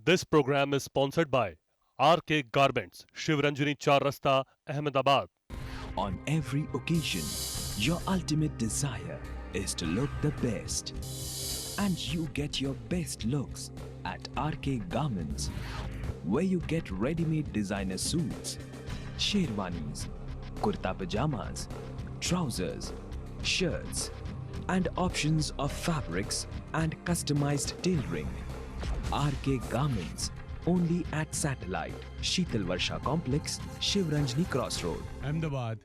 This program is sponsored by RK Garments, Shivranjani Char Rasta, Ahmedabad. On every occasion, your ultimate desire is to look the best. And you get your best looks at RK Garments, where you get ready-made designer suits, sherwanis, kurta pajamas, trousers, shirts, and options of fabrics and customized tailoring. RK Garments, only at Satellite, Sheetal Varsha Complex, Shivranjani Crossroad, Ahmedabad.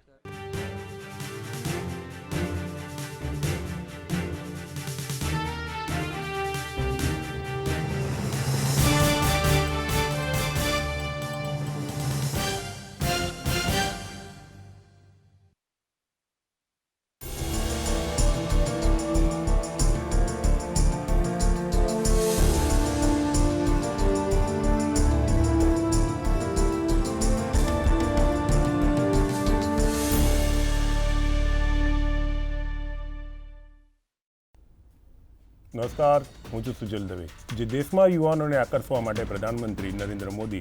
નમસ્કાર, હું છું સુજલ દવે. જે દેશમાં યુવાનોને આકર્ષવા માટે પ્રધાનમંત્રી નરેન્દ્ર મોદી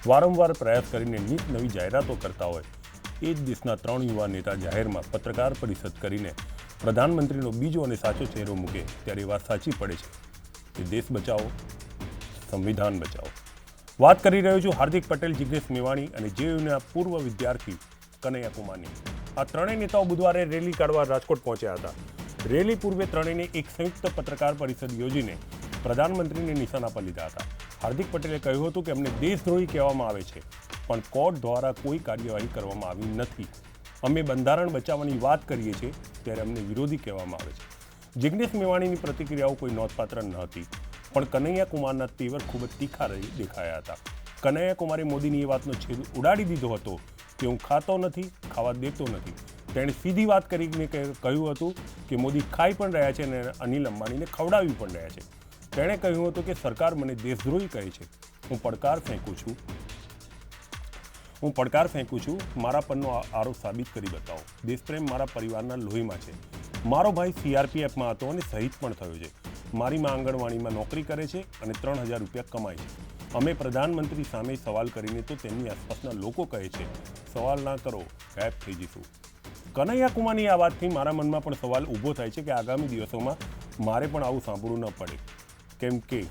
વારંવાર પ્રયાસ કરીને નીત નવી જાહેરાતો કરતા હોય, એ જ દેશના 3 યુવા નેતા જાહેરમાં પત્રકાર પરિષદ કરીને પ્રધાનમંત્રીનો બીજો અને સાચો ચહેરો મૂકે ત્યારે વાત સાચી પડે છે કે દેશ બચાવો, સંવિધાન બચાવો. વાત કરી રહ્યો છું હાર્દિક પટેલ, જિગ્નેશ મેવાણી અને જેયુના પૂર્વ વિદ્યાર્થી કનૈયા કુમારની. આ ત્રણેય નેતાઓ બુધવારે રેલી કાઢવા રાજકોટ પહોંચ્યા હતા. રેલી પૂર્વે ત્રણેયને એક સંયુક્ત પત્રકાર પરિષદ યોજીને પ્રધાનમંત્રીને નિશાના પર લીધા હતા. હાર્દિક પટેલે કહ્યું હતું કે અમને દેશદ્રોહી કહેવામાં આવે છે, પણ કોર્ટ દ્વારા કોઈ કાર્યવાહી કરવામાં આવી નથી. અમે બંધારણ બચાવવાની વાત કરીએ છીએ ત્યારે અમને વિરોધી કહેવામાં આવે છે. જિગ્નેશ મેવાણીની પ્રતિક્રિયાઓ કોઈ નોંધપાત્ર ન હતી, પણ કનૈયા કુમારના તેવર ખૂબ જ તીખા દેખાયા હતા. કનૈયા કુમારે મોદીની એ વાતનો છેદ ઉડાડી દીધો હતો કે હું ખાતો નથી, ખાવા દેતો નથી. તેણે સીધી વાત કરીને કહ્યું હતું કે મોદી ખાઈ પણ રહ્યા છે અને અનિલ અંબાણીને ખવડાવી પણ રહ્યા છે. તેણે કહ્યું હતું કે સરકાર મને દેશદ્રોહી કહે છે. હું પડકાર ફેંકું છું, મારા પરનો આરોપ સાબિત કરી બતાવો. દેશપ્રેમ મારા પરિવારના લોહીમાં છે. મારો ભાઈ CRPFમાં હતો અને શહીદ પણ થયો છે. મારી માં આંગણવાડીમાં નોકરી કરે છે અને 3000 રૂપિયા કમાય છે. અમે પ્રધાનમંત્રી સામે સવાલ કરીને તો તેમની આસપાસના લોકો કહે છે સવાલ ના કરો, ગાયબ થઈ જઈશું. કનૈયા કુમારની આ વાતથી મારા મનમાં પણ સવાલ ઊભો થાય છે કે આગામી દિવસોમાં મારે પણ આવું સાંભળવું ન પડે. કેમ કે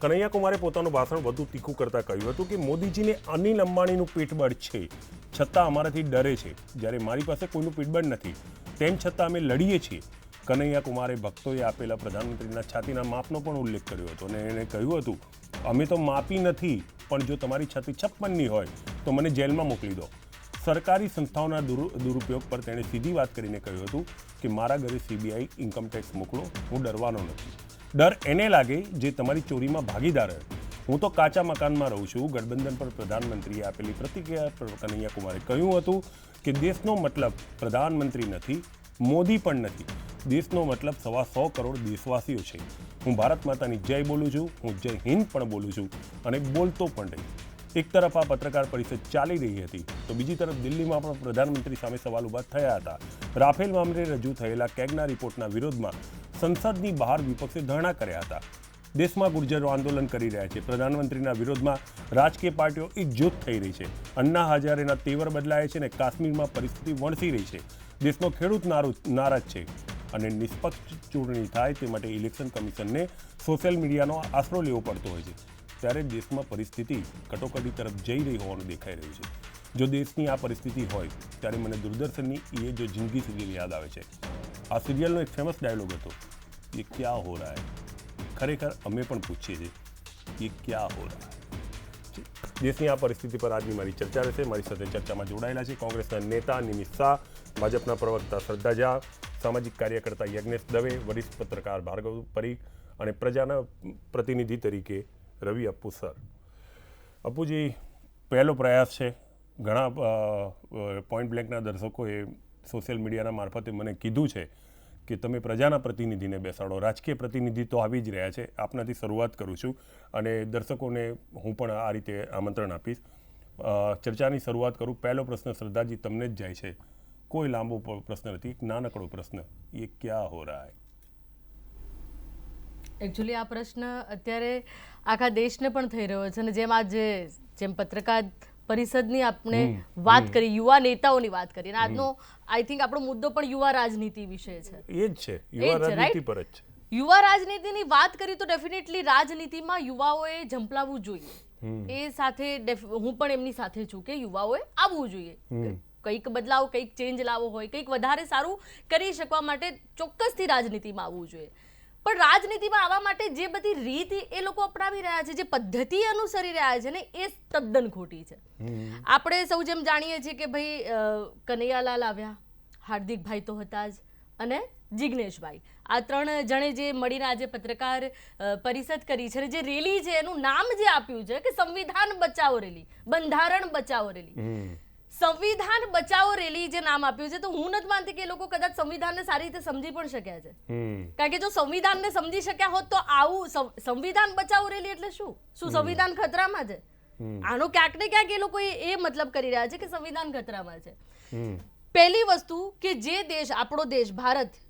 કનૈયા કુમારે પોતાનું ભાષણ વધુ તીખું કરતાં કહ્યું હતું કે મોદીજીને અનિલ અંબાણીનું પીઠબળ છે, છતાં અમારાથી ડરે છે. જ્યારે મારી પાસે કોઈનું પીઠબળ નથી, તેમ છતાં અમે લડીએ છીએ. કનૈયા કુમારે ભક્તોએ આપેલા પ્રધાનમંત્રીના છાતીના માપનો પણ ઉલ્લેખ કર્યો હતો અને એણે કહ્યું હતું અમે તો માપી નથી, પણ જો તમારી છાતી 56ની હોય તો મને જેલમાં મોકલી દો. સરકારી સંસ્થાઓના દુરુપયોગ પર તેણે સીધી વાત કરીને કહ્યું હતું કે મારા ઘરે CBI ઇન્કમટેક્સ મોકલો, હું ડરવાનો નથી. ડર એને લાગે જે તમારી ચોરીમાં ભાગીદાર હોય. હું તો કાચા મકાનમાં રહું છું. ગઠબંધન પર પ્રધાનમંત્રીએ આપેલી પ્રતિક્રિયા પર કનૈયા કુમારે કહ્યું હતું કે દેશનો મતલબ પ્રધાનમંત્રી નથી, મોદી પણ નથી. દેશનો મતલબ 125 કરોડ દેશવાસીઓ છે. હું ભારત માતાની જય બોલું છું, હું જય હિન્દ પણ બોલું છું અને બોલતો પણ રહી. એક તરફ આ પત્રકાર પરિષદ ચાલી રહી હતી તો બીજી તરફ દિલ્હીમાં પણ પ્રધાનમંત્રી સામે સવાલ ઊભા થયા હતા. રાફેલ મામલે રજૂ થયેલા કેગના રિપોર્ટના વિરોધમાં સંસદની બહાર વિપક્ષે ધરણા કર્યા હતા. દેશમાં ગુર્જરો આંદોલન કરી રહ્યા છે. પ્રધાનમંત્રીના વિરોધમાં રાજકીય પાર્ટીઓ એકજૂથ થઈ રહી છે. અન્ના હજારેના તેવર બદલાય છે અને કાશ્મીરમાં પરિસ્થિતિ વણસી રહી છે. દેશનો ખેડૂત નારાજ છે અને નિષ્પક્ષ ચૂંટણી થાય તે માટે ઇલેક્શન કમિશનને સોશિયલ મીડિયાનો આશરો લેવો પડતો હોય છે. ત્યારે દેશમાં પરિસ્થિતિ કટોકટી તરફ જઈ રહી હોવાનું દેખાઈ રહ્યું છે. જો દેશની આ પરિસ્થિતિ હોય ત્યારે મને દૂરદર્શનની એ જો જિંદગી સિરિયલ યાદ આવે છે. આ સિરિયલનો એક ફેમસ ડાયલોગ હતો, ये क्या हो रहा है. ખરેખર અમે પણ પૂછીએ છીએ ये क्या हो रहा है. દેશની આ પરિસ્થિતિ પર આજની મારી ચર્ચા રહેશે. મારી સાથે ચર્ચામાં જોડાયેલા છે કોંગ્રેસના નેતા નિમિત શાહ, ભાજપના પ્રવક્તા શ્રદ્ધા ઝા, સામાજિક કાર્યકર્તા યજ્ઞેશ દવે, વરિષ્ઠ પત્રકાર ભાર્ગવ પરીખ અને પ્રજાના પ્રતિનિધિ તરીકે રવિ અપ્પુ સર. અપ્પુજી, પહેલો પ્રયાસ છે. ઘણા પોઈન્ટ બ્લેન્કના દર્શકોએ સોશિયલ મીડિયાના મારફતે મને કીધું છે કે તમે પ્રજાના પ્રતિનિધિને બેસાડો. રાજકીય પ્રતિનિધિ તો આવી જ રહ્યા છે. આપનાથી શરૂઆત કરું છું અને દર્શકોને હું પણ આ રીતે આમંત્રણ આપીશ. ચર્ચાની શરૂઆત કરું. પહેલો પ્રશ્ન શ્રદ્ધાજી તમને જ જાય છે. કોઈ લાંબો પ્રશ્ન નથી, એક નાનકડો પ્રશ્ન. એ ક્યાં હો રહા હૈ? એકચ્યુઅલી આ પ્રશ્ન અત્યારે આખા દેશને પણ થઈ રહ્યો છે અને જેમ પત્રકાર પરિષદની આપણે વાત કરી, યુવા નેતાઓની વાત કરી, અને આજનો આઈ થિંક આપણો મુદ્દો પણ યુવા રાજનીતિ વિશે છે. એ જ છે, યુવા રાજનીતિ પર જ છે. યુવા રાજનીતિની વાત કરી તો ડેફિનેટલી રાજનીતિમાં યુવાઓએ ઝંપલાવવું જોઈએ. એ સાથે હું પણ એમની સાથે છું કે યુવાઓએ આવવું જોઈએ. કંઈક બદલાવ, કંઈક ચેન્જ લાવવો હોય, કંઈક વધારે સારું કરી શકવા માટે ચોક્કસથી રાજનીતિમાં આવવું જોઈએ. પણ રાજનીતિમાં આવવા માટે જે બધી રીત એ લોકો અપનાવી રહ્યા છે, જે પદ્ધતિ અનુસરી રહ્યા છે ને, એ તદ્દન ખોટી છે. આપણે સૌ જેમ જાણીએ છીએ કે ભાઈ કનૈયાલાલ આવ્યા, હાર્દિકભાઈ તો હતા જ, અને જિગ્નેશભાઈ, આ 3 જણે જે મળીને આજે પત્રકાર પરિષદ કરી છે, જે રેલી છે એનું નામ જે આપ્યું છે કે સંવિધાન બચાવો રેલી, બંધારણ બચાવો રેલી. સંવિધાન બચાવો રેલી જે નામ આપ્યું છે, તો હું નથી માનતી કે એ લોકો કદાચ સંવિધાનને સારી રીતે સમજી પણ શક્યા છે. કારણ કે જો સંવિધાનને સમજી શક્યા હોત તો આવું સંવિધાન બચાવો રેલી એટલે શું સંવિધાન ખતરામાં છે? આનો ક્યાંક ને ક્યાંક એ લોકો એ મતલબ કરી રહ્યા છે કે સંવિધાન ખતરામાં છે. પહેલી વસ્તુ કે જે દેશ, આપણો દેશ ભારત,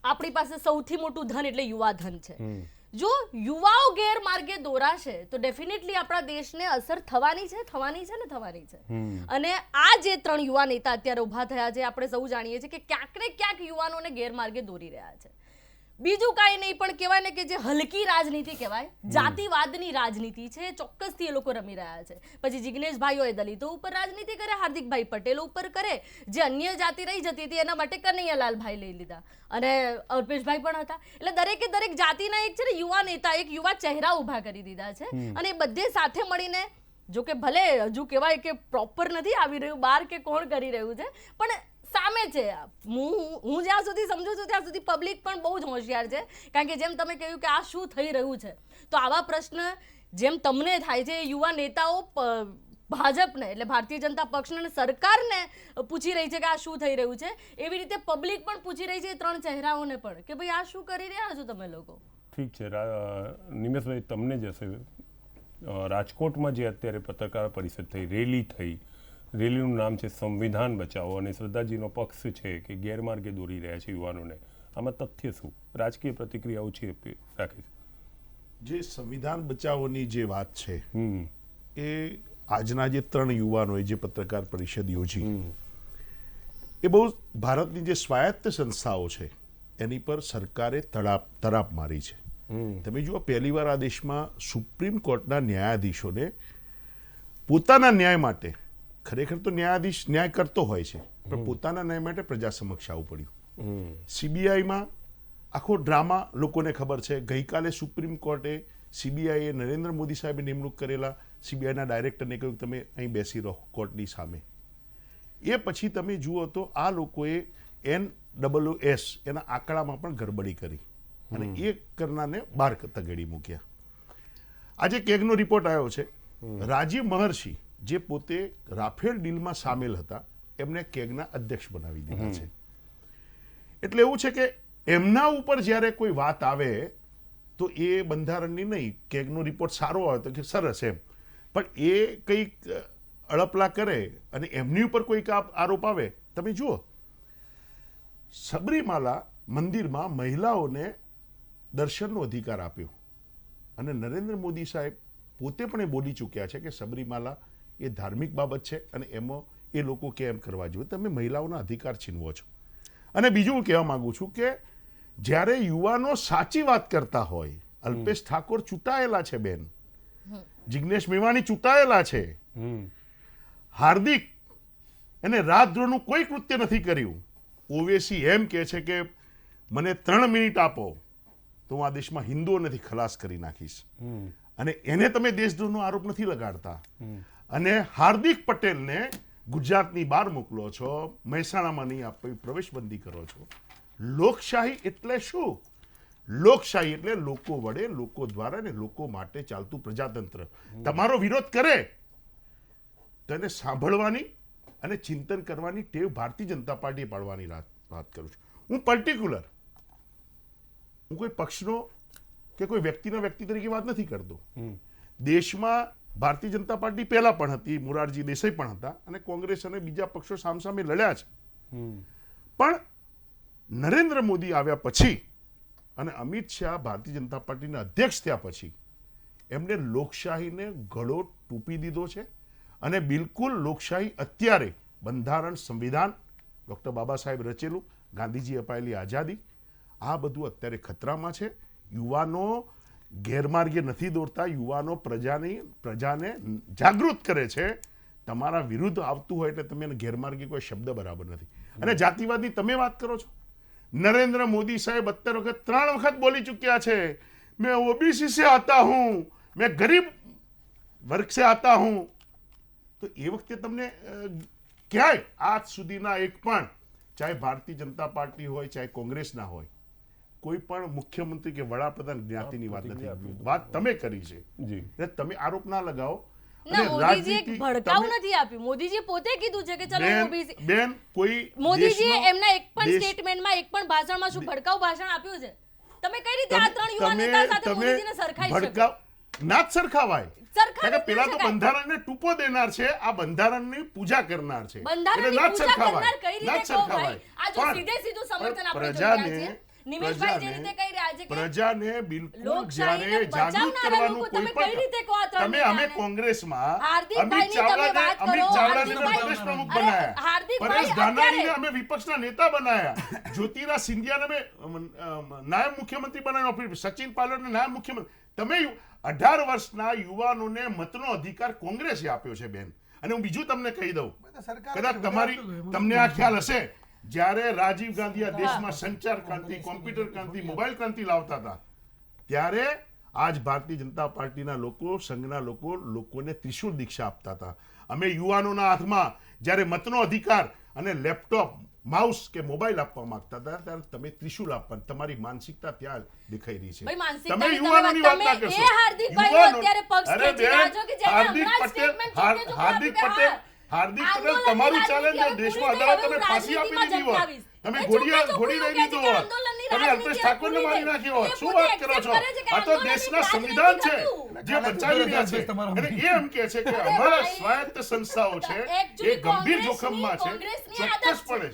આપણી પાસે સૌથી મોટું ધન એટલે યુવા ધન છે. જો યુવાઓ ગેરમાર્ગે દોરાશે તો ડેફિનેટલી આપણા દેશને અસર થવાની છે. અને આ જે 3 યુવા નેતા અત્યારે ઉભા થયા છે, આપણે સૌ જાણીએ છીએ કે ક્યાંક ને ક્યાંક યુવાનોને ગેરમાર્ગે દોરી રહ્યા છે. બીજું કાંઈ નહીં પણ કહેવાય ને કે જે હલકી રાજનીતિ કહેવાય, જાતિવાદની રાજનીતિ છે, ચોક્કસથી એ લોકો રમી રહ્યા છે. પછી જિગ્નેશભાઈઓએ દલિતો ઉપર રાજનીતિ કરે, હાર્દિકભાઈ પટેલો ઉપર કરે, જે અન્ય જાતિ રહી જતી હતી એના માટે કનૈયાલાલભાઈ લઈ લીધા, અને અલ્પેશભાઈ પણ હતા. એટલે દરેક જાતિના એક છે ને યુવા નેતા, એક યુવા ચહેરા ઊભા કરી દીધા છે. અને એ બધે સાથે મળીને, જો કે ભલે હજુ કહેવાય કે પ્રોપર નથી આવી રહ્યું બહાર કે કોણ કરી રહ્યું છે, પણ સામે છે. હું જ્યાં સુધી સમજુ છું ત્યાં સુધી પબ્લિક પણ બહુ જ હોશિયાર છે. કારણ કે જેમ તમે કહ્યું કે આ શું થઈ રહ્યું છે, તો આવા પ્રશ્ન જેમ તમને થાય છે, યુવા નેતાઓ ભાજપને એટલે ભારતીય જનતા પક્ષને અને સરકારને પૂછી રહી છે કે આ શું થઈ રહ્યું છે, એવી રીતે પબ્લિક પણ પૂછી રહી છે 3 ચહેરાઓને પણ કે ભાઈ આ શું કરી રહ્યા છો તમે લોકો. ઠીક છે નિમેશભાઈ, તમને જ હશે, રાજકોટમાં જે અત્યારે પત્રકાર પરિષદ થઈ, રેલી થઈ, રેલીનું નામ છે સંવિધાન બચાવો, અને શ્રદ્ધાજીનો પક્ષ છે કે ગેરમાર્ગે દોરી રહ્યા છે યુવાનોને. આમાં તથ્ય શું, રાજકીય પ્રતિક્રિયા ઓછી રાખે છે? જે સંવિધાન બચાવોની જે વાત છે એ આજના જે 3 યુવાનોએ જે પત્રકાર પરિષદ યોજી, એ બહુ ભારતની જે સ્વાયત્ત સંસ્થાઓ છે એની પર સરકારે તરાપ મારી છે. તમે જુઓ, પહેલીવાર આ દેશમાં સુપ્રીમ કોર્ટના ન્યાયાધીશોને પોતાના ન્યાય માટે, ખરેખર તો ન્યાયાધીશ ન્યાય કરતો હોય છે, પણ પોતાના ન્યાય માટે પ્રજા સમક્ષ આવવું પડ્યું. CBIમાં આખો ડ્રામા લોકોને ખબર છે. ગઈકાલે સુપ્રીમ કોર્ટે CBIએ નરેન્દ્ર મોદી સાહેબે નિમણૂક કરેલા CBIના ડાયરેક્ટરને કહ્યું તમે અહીં બેસી રહો કોર્ટની સામે. એ પછી તમે જુઓ તો આ લોકોએ NOS એના આંકડામાં પણ ગડબડી કરી અને એ કરનારને બહાર તગેડી મૂક્યા. આજે કેગનો રિપોર્ટ આવ્યો છે. રાજીવ મહર્ષિ જે પોતે રાફેલ ડીલમાં સામેલ હતા, એમને કેગના અધ્યક્ષ બનાવી દીધા છે. એટલે એવું છે કે એમના ઉપર જ્યારે કોઈ વાત આવે તો એ બંધારણની નહીં, કેગનો રિપોર્ટ સારો આવે તો કે સરસ એમ, પણ એ કંઈક અળપલા કરે અને એમની ઉપર કોઈક આરોપ આવે. તમે જુઓ, સબરીમાલા મંદિરમાં મહિલાઓને દર્શનનો અધિકાર આપ્યો અને નરેન્દ્ર મોદી સાહેબ પોતે પણ એ બોલી ચૂક્યા છે કે સબરીમાલા એ ધાર્મિક બાબત છે અને એમાં એ લોકો કેમ કરવા જોઈએ, તમે મહિલાઓના અધિકાર છીનવો છો. અને બીજું હું કહેવા માંગુ છું કે જ્યારે યુવાનો સાચી વાત કરતા હોય, અલ્પેશ ઠાકોર ચૂંટાયેલા છે બેન, જિગ્નેશ મેવાણી ચૂંટાયેલા છે, હાર્દિક એને રાજદ્રોહનું કોઈ કૃત્ય નથી કર્યું. ઓવેસી એમ કહે છે કે મને 3 મિનિટ આપો તો હું આ દેશમાં હિન્દુઓને ખલાસ કરી નાખીશ, અને એને તમે દેશદ્રોહનો આરોપ નથી લગાડતા. અને હાર્દિક પટેલને ગુજરાતની બહાર મોકલો છો, મહેસાણામાં નહીં આપવી, પ્રવેશબંધી કરો છો. લોકશાહી એટલે શું? લોકશાહી એટલે લોકો વડે, લોકો દ્વારા ને લોકો માટે ચાલતું પ્રજાતંત્ર. તમારો વિરોધ કરે તો એને સાંભળવાની અને ચિંતન કરવાની ટેવ ભારતીય જનતા પાર્ટીએ પાડવાની વાત કરું છું. હું પર્ટિક્યુલર, હું કોઈ પક્ષનો કે કોઈ વ્યક્તિના વ્યક્તિ તરીકે વાત નથી કરતો. દેશમાં ભારતીય જનતા પાર્ટી પહેલા પણ હતી, મોરારજી દેસાઈ પણ હતા, અને કોંગ્રેસ અને બીજા પક્ષો સામસામે લડ્યા છે. પણ નરેન્દ્ર મોદી આવ્યા પછી અને અમિત શાહ ભારતીય જનતા પાર્ટીના અધ્યક્ષ થયા પછી એમને લોકશાહીને ગળો ટૂંપી દીધો છે અને બિલકુલ લોકશાહી અત્યારે બંધારણ સંવિધાન ડૉક્ટર બાબા સાહેબ રચેલું ગાંધીજી અપાયેલી આઝાદી આ બધું અત્યારે ખતરામાં છે. યુવાનો ગેરમાર્ગે નથી દોરતા, યુવાનો પ્રજાને જાગૃત કરે છે. તમારા વિરુદ્ધ આવતું હોય એટલે તમે ગેરમાર્ગે કોઈ શબ્દ બરાબર નથી. અને જાતિવાદની તમે વાત કરો છો. નરેન્દ્ર મોદી સાહેબ 3 વખત બોલી ચૂક્યા છે, मैं ओबीसी से आता हूं, मैं गरीब वर्ग से आता हूं. તો એ વખતે તમને ક્યાંય આજ સુધીના એક પણ ચાહે ભારતીય જનતા પાર્ટી હોય ચાહે કોંગ્રેસના હોય કોઈ પણ મુખ્યમંત્રી કે વડાપ્રધાન જ્ઞાતિની વાત નથી. વાત તમે કરી છે જી. એટલે તમે આરોપ ના લગાવો. ના, મોદીજી એક ભડકાવ નથી આપ્યું. મોદીજી પોતે કીધું છે કે ચલો ઓબીસી બેન કોઈ મોદીજીએ એમના એક પણ સ્ટેટમેન્ટમાં એક પણ ભાષણમાં શું ભડકાવ ભાષણ આપ્યું છે? તમે કઈ રીતે આ 3 યુવા નેતા સાથે મોદીજીને સરખાઈ શકો? ના જ સરખાવાય. સરખાવી કારણ કે પેલા તો શકાય. બંધારણને ટૂંપો દેનાર છે, આ બંધારણની પૂજા કરનાર છે. બંધારણની એટલે ના જ પૂજા સરખાવાય. કરનાર કઈ ના જ રીતે કહો ભાઈ? સરખાવાય. આ જો પણ સીધે સીધું સમર્થન આપણે પ્રજાને- જોઈ રહ્યા છીએ. નિમેશભાઈ જે રીતે કહી રહ્યા છે કે પ્રજાને બિલકુલ લોકશાહીને જ્યારે જાગૃત બચાવનારા કરવાનું લોકો કોઈ તમે કઈ રીતે કહો આ પણ ત્રણ તમે અમે નેતાને? કોંગ્રેસમાં હાર્દિકભાઈની તમે વાત કરો. અમિત ચાવડાને હાર્દિકભાઈ- પ્રદેશ પ્રમુખ અરે, બનાયા. હાર્દિકભાઈ પરેશ ધાનાણીને અત્યારે- અમે વિપક્ષના નેતા બનાયા. જ્યોતિરાજ સિંધિયાને અમે નાયબ મુખ્યમંત્રી બનાવ્યો. સચિન પાયલોટને નાયબ મુખ્યમંત્રી. તમે 18 વર્ષના યુવાનોને મતનો અધિકાર કોંગ્રેસે આપ્યો છે બેન. અને હું બીજું તમને કહી દઉં, કદાચ તમને આ ખ્યાલ હશે, જ્યારે રાજીવ ગાંધી આ દેશમાં સંચાર ક્રાંતિ, કોમ્પ્યુટર ક્રાંતિ, મોબાઈલ ક્રાંતિ લાવતા હતા ત્યારે આજ ભારતીય જનતા પાર્ટીના લોકો, સંઘના લોકોને ત્રિશુળ દીક્ષા આપતા હતા. અમે યુવાનોના હાથમાં જ્યારે મતનો અધિકાર અને લેપટોપ, માઉસ કે મોબાઈલ આપવા માંગતા હતા ત્યારે તમે ત્રિશુળ આપવા. તમારી માનસિકતા ત્યાં દેખાઈ રહી છે. ભાઈ, માનસિકતા તમે ની યુવાનોની વાત ના તમે કરશો. એ હાર્દિકભાઈનો યુવાનો- અત્યારે પક્ષ અરે ખેંચી બેન, રહ્યા છો કે જેને હાર્દિક હમણાં જ પટેલ statement ચોખ્ખે ચોખ્ખું હાર્દિક આપ્યું કે પટેલ હા, હાર્દિક પટેલ આંદોલનની તમારું રાજનીતિ ચેલેન્જ હવે દેશમાં પૂરી અદાલત થઈ તમે ગયું, ફાંસી આપી દીધી હોત, રાજનીતિમાં તમે એ ઘોડી ચોખ્ખે લઈ ચોખ્ખું લીધો કહે છે કે હોત, આંદોલનની તમે રાજનીતિ અલ્પેશ ઠાકોરને પૂરી મારી થઈ. નાખ્યો હોત. એ શું પોતે વાત કરો છો? accept કરે છે કે આ તો આંદોલનની દેશના રાજનીતિ સંવિધાન છે નહોતું. જે બચાવી રહ્યા છે. અને એ એમ કે છે કે અમારા સ્વાયત્ત સંસ્થાઓ છે Actually એ ગંભીર કોંગ્રેસની- જોખમમાં છે. કોંગ્રેસની આદત છે. ચોક્કસપણે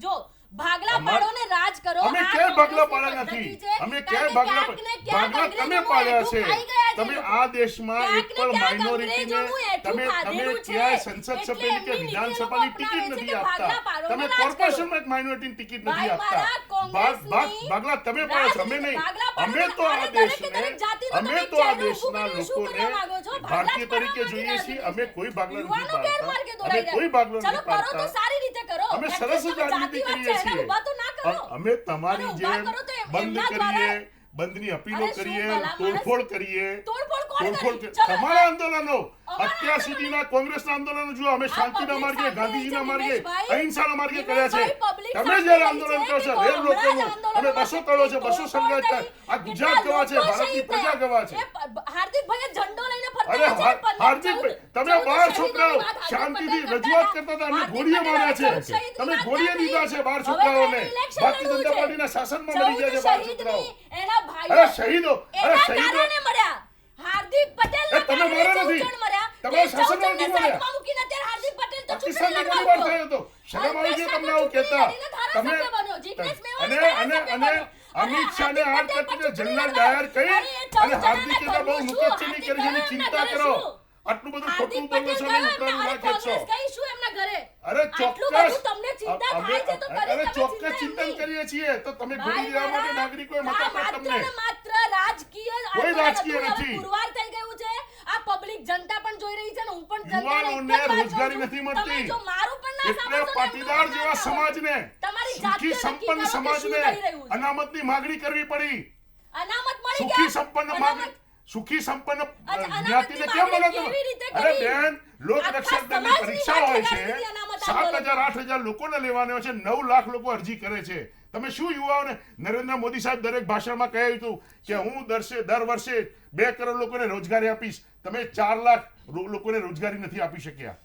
જો ભાગલા પાડો ને રાજ કરો. અમે આ ક્યાંય ભાગલા કોંગ્રેસની પાડ્યા પદ્ધતિ નથી. છે. અમે કારણ ક્યાંય કે ભાગલા ક્યાંક ને ભાગલા ક્યાંક તમે અંગ્રેજોનું પાડ્યા છે. એઠું ખાઈ ગયા છે તમે લોકો. આ દેશમાં એક ક્યાંક ને પણ ક્યાંક માઇનોરિટીને અંગ્રેજોનું એઠું તમે ખાધેલું છે. ક્યાંય સંસદ એટલે સભ્યની કે એમની વિધાનસભાની નીતિ લોકો ટિકિટ અપનાવે છે નથી કે આપતા. ભાગલા પાડો તમે ને રાજ કરો. કોર્પોરેશનમાં એક માઇનોરિટીની ટિકિટ નથી ભાઈ, આપતા. મારા કોંગ્રેસની ભાગલા તમે પાડો છો, અમે નહીં. ભાગલા પાડો અમે ને તો આ અરે દરેકે દેશને દરેક જાતિનો અમે તમે તો આ ચહેરો ઊભું દેશના કરીને શું લોકોને કરવા માંગો છો? ભાગલા જ ભારતીય તરીકે પાડવા જોઈએ માંગી છીએ. રહ્યા અમે છે. કોઈ ભાગલા નથી યુવાનો ગેરમાર્ગે પાડતા. દોરાઈ અમે કોઈ રહ્યા ભાગલો છે. નથી ચલો કરો તો પાડતા. સારી રીતે કરો. અમે એટલે સરસ જ તમે રાજનીતિ જાતિવાદ કરીએ છે, એના છીએ. ઊભા તો ના કરો. અમે તમારી અને ઊભા જેમ કરો તો બંધ એમના દ્વારા- કરીએ, બંધની અપીલો અરે શું કરીએ, ભલા માણસ? તોડફોડ કરીએ. તોડફોડ કોણ તોડફોડ કરે? કે- ચલો, તમારા આંદોલનો અમારા અત્યાર સુધીના કોંગ્રેસના આંદોલનો જુઓ, અમે શાંતિના public માર્ગે, સાથે ગાંધીજીના છે, માર્ગે, નિમેશભાઈ. અહિંસાના માર્ગે કર્યા છે. નિમેશભાઈ, public તમે સાથે જ્યારે છે આંદોલન કે કરો છો, કોંગ્રેસ રેલ રોકવાનું, આંદોલનમાં અમે બસો તોડો છે, બસો તોડફોડ સંઘર્ષ થઈ. આ ગુજરાત કેટલા ગવા છે, લોકો ભારતની શહીદ પ્રજા થયા. ગવા છે. એ હાર્દિકભાઈએ ઝંડો લઈને ફરતા અરે હતા જ્યારે 15, હાર્દિકભાઈ, 14, તમે 12 શહીદોની છોકરાઓ વાત હાર્દિક શાંતિથી પટેલ રજૂઆત કરતા કરતા હતા. અમે હાર્દિક ગોળીએ પટેલે માર્યા છે. 14 શહીદની તમે વાત ગોળીએ ના દીધા છે કરી. 12 હવે છોકરાઓને. એને election ભારતીય લડવું જનતા છે. પાર્ટીના શાસનમાં મરી ગયા છે 14 12 છોકરાઓ. શહીદની એના ભાઈઓ અરે શહીદો, અરે એના શહીદો. કારણે મળ્યા. હાર્દિક પટેલ એ તમે માર્યા નથી. તમારા શાસનમાં નથી માર્યા. મૂકીને અત્યારે હાર્દિક પટેલ તો પાકિસ્તાન ચૂંટણી ઘણી વાર લડવા થયો હતો. શરમ આવી ગઈ તમને અલ્પેશ આવું કહેતા. ઠાકોર ચૂંટણી લડીને ધારાસભ્ય બન્યો. જીગ્નેશ મેવાણી અને ધારાસભ્ય અને બન્યો. અમિત શાહને અને હાથ હાર્દિક કાપીને પટેલ જનરલ ચૂંટણી ડાયર કહી અરે એ 14 અને હાર્દિકે જણાને બહુ કરવું નુકસાની શું? કરી છે એની ચિંતા હાર્દિક કરો. શું? આટલું બધું હાર્દિક ખોટું બોલો પટેલ છો ગયો ને એમને, ઉપરાંત ના અરે ખેંચો. કોંગ્રેસ કઈ શું એમના ઘરે? અરે આટલું ચોક્કસ બધું તમને ચિંતા થાય છે તો કરી અરે તમે ચોક્કસ ચિંતા ચિંતન એમની. કરીએ છીએ તો તમે ભાઈ ઘોડી લેવા માટે મારા, નાગરિકોએ મત આ આપ્યા માત્ર તમને. ને માત્ર રાજકીય કોઈ આંદોલન રાજકીય હતું. હવે નથી. પુરવાર થઈ ગયું છે. આ પબ્લિક જનતા પણ જોઈ રહી છે ને હું પણ જનતાને એક જ યુવાનોને વાત રોજગારી કહું છું. નથી મળતી. તમે જો મારું પણ ના એટલે સાંભળશો ને પાટીદાર એમનું પણ જેવા ના સમાજને તમારી સુખી જાતે નક્કી સંપન્ન કરો કે શું સમાજને થઈ રહ્યું છે. અનામતની માગણી કરવી પડી. અનામત મળી સુખી ગયા. સંપન્ન અનામત- માગણી સુખી સંપન્ન અનામતની જ્ઞાતિને કેમ માગણી મળે કેવી રીતે તમે? અરે કરી? બેન, લોક આખા રક્ષક દળની સમાજની પરીક્ષા હોય વાત છે. લગાડી અનામત 7,000 8,000 લોકોને લેવાના હોય છે. 9 લાખ લોકો અરજી કરે છે. તમે શું યુવાઓને નરેન્દ્ર મોદી સાહેબ દરેક ભાષણમાં કહ્યું હતું કે હું દર વર્ષે 2 કરોડ લોકોને રોજગારી આપીશ. તમે 4 લાખ લોકોને રોજગારી નથી આપી શક્યા.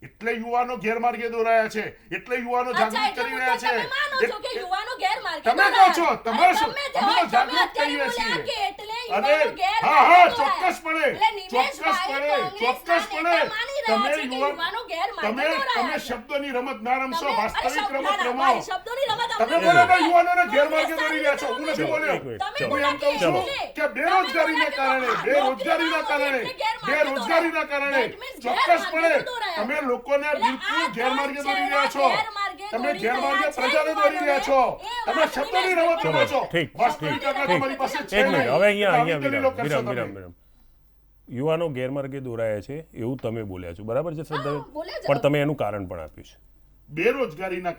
એટલે યુવાનો ગેરમાર્ગે દોરાયા છે. એટલે યુવાનો અચ્છા, જાગૃત એટલે કરી રહ્યા મુદ્દે તમે માનો છો કે છે. યુવાનો ગેરમાર્ગે તમે કહો દોરાયા. છો, અરે તમારે શું? ગમે તે અમે હોય, તો જાગૃત તમે કહીએ અત્યારે છીએ. બોલ્યા કે એટલે અરે યુવાનો ગેરમાર્ગે હા દોરાયા. ચોક્કસપણે એટલે નિમેશભાઈ ચોક્કસપણે કોંગ્રેસના નેતા માની રહ્યા છે કે યુવાન- યુવાનો ગેરમાર્ગે તમે દોરાયા છે. શબ્દોની રમત ના રમશો, તમે- અરે વાસ્તવિક શબ્દ- રમત ના, ના, રમાવો. ભાઈ, શબ્દોની રમત તમે અમને બોલો નથી. કે યુવાનોને તમે ગેરમાર્ગે સારી દોરી રહ્યા છો. હું રીતે નથી બોલ્યો. એક મિનિટ, તમે ચલો. હું એમ કહું બોલા છું કે કે બેરોજગારીના કારણે બેરોજગારીના કારણે ચોક્કસપણે તમે લોકોને બિલકુલ ગેરમાર્ગે દોરી રહ્યા છો. તમે ગેરમાર્ગે પ્રજાને દોરી રહ્યા છો. તમે શબ્દોની રમત રમો છો. ઠીક, વાસ્તવિક ઠીક, આંકડા તમારી પાસે છે એક મિનિટ, નહીં. હવે અહીંયા આવી દલીલો કરશો વિરામ, તમે. વિરામ, વિરામ. યુવાનો ગેરમાર્ગે દોરાયા છે એવું તમે બોલ્યા છો, બરાબર છે શ્રદ્ધા? બોલ્યા જ. પણ તમે એનું કારણ પણ આપ્યું છે. બેરોજગારીના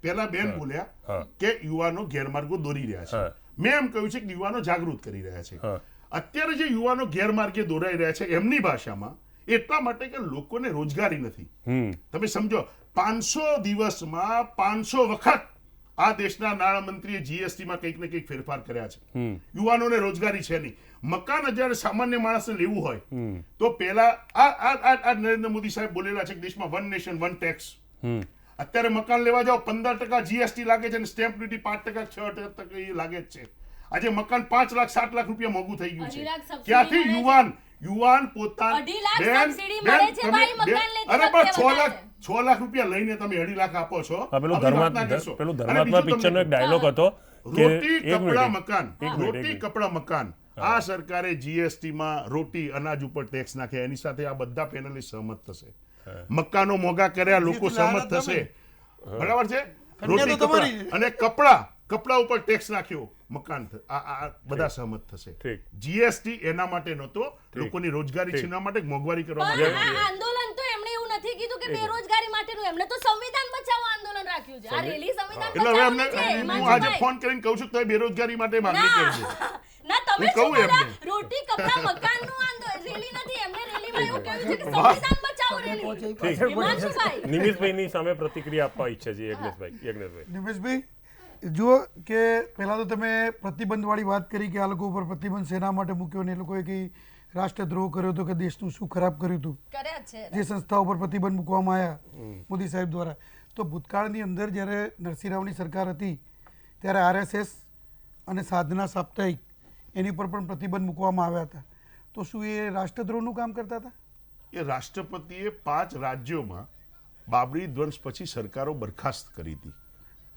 પહેલા બેન બોલ્યા હા. કે યુવાનો ગેરમાર્ગો દોરી રહ્યા છે. હા. મેં એમ કહ્યું છે કે યુવાનો જાગૃત કરી રહ્યા છે. હા. અત્યારે જે યુવાનો ગેરમાર્ગે દોરાઈ રહ્યા છે એમની ભાષામાં એટલા માટે કે લોકોને રોજગારી નથી. તમે સમજો 500 દિવસમાં 500 વખત આ દેશના નાણામંત્રીએ જીએસટી માં કંઈક ને કંઈક ફેરફાર કર્યા છે. યુવાનોને રોજગારી છે નહીં. મકાન જ્યારે સામાન્ય માણસને લેવું હોય તો પહેલા આ નરેન્દ્ર મોદી સાહેબ બોલેલા છે કે દેશમાં 1 નેશન 1 ટેક્સ. અત્યારે મકાન લેવા જાઓ 15% જીએસટી લાગે છે અને સ્ટેમ્પ ડ્યુટી 5% 6% લાગે જ છે. આજે મકાન 5 લાખ 7 લાખ રૂપિયા મોંઘું થઈ ગયું 2.5 લાખ છે. સબસિડી ક્યાંથી મળે છે. યુવાન પોતાના 2.5 લાખ સબસિડી મળે છે ભાઈ મકાન લેતી અરે વખતે પણ 6 વધારે. લાખ રૂપિયા લઈને તમે 2.5 લાખ આપો છો. હા, પેલું આવી વાત ના કરશો. પેલું અને ધર્માત્મા બીજું પિક્ચરનો એક તમને ડાયલોગ હતો કે રોટી એક કપડા મિનિટ, મકાન એક મિનિટ, એક રોટી મિનિટ. કપડા મકાન આ સરકારે જીએસટી માં રોટી અનાજ ઉપર ટેક્સ નાખ્યા એની સાથે આ બધા પેનલિસ્ટ સહમત થશે. મકાનો મોંઘા કર્યા લોકો સહમત થશે. બરાબર છે. રોટી કપડા અને કપડા ઉપર ટેક્સ નાખ્યો મકાન આ બધા સહમત થશે. ઠીક. જીએસટી એના માટે નહોતો, લોકોની રોજગારી છીનવા માટે મોંઘવારી કરવા પણ માટે. આ આંદોલન તો એમણે એવું નથી કીધું કે બેરોજગારી માટેનું, એમણે તો સંવિધાન બચાવવા આંદોલન રાખ્યું છે. આ રેલી સંવિધાન એટલે હવે એમને બચાવવાની છે. હું આજે ફોન કરીને કહું છું તો બેરોજગારી માટે માંગણી કરજો. ના તમે હું કહું શું બોલ્યા? એમને. રોટી કપડા મકાનનું આંદોલન રેલી નથી. એમને રેલીમાં એવું કહ્યું છે કે સંવિધાન બચાવો રેલી. હિમાંશુભાઈ, નિમિષભાઈની સામે પ્રતિક્રિયા આપવા ઈચ્છે છે યજ્ઞેશભાઈ. નિમેશભાઈ જુઓ કે પહેલાં તો તમે પ્રતિબંધવાળી વાત કરી કે આ લોકો ઉપર પ્રતિબંધ શેના માટે મૂક્યો ને એ લોકોએ કંઈ રાષ્ટ્રદ્રોહ કર્યો હતો કે દેશનું શું ખરાબ કર્યું હતું કર્યા છે. જે સંસ્થાઓ ઉપર પ્રતિબંધ મૂકવામાં આવ્યા મોદી સાહેબ દ્વારા. તો ભૂતકાળની અંદર જ્યારે નરસિંહ રાવની સરકાર હતી ત્યારે આરએસએસ અને સાધના સાપ્તાહિક એની ઉપર પણ પ્રતિબંધ મૂકવામાં આવ્યા હતા. તો શું એ રાષ્ટ્રદ્રોહનું કામ કરતા હતા? એ રાષ્ટ્રપતિએ 5 રાજ્યોમાં બાબરી ધ્વંસ પછી સરકારો બરખાસ્ત કરી હતી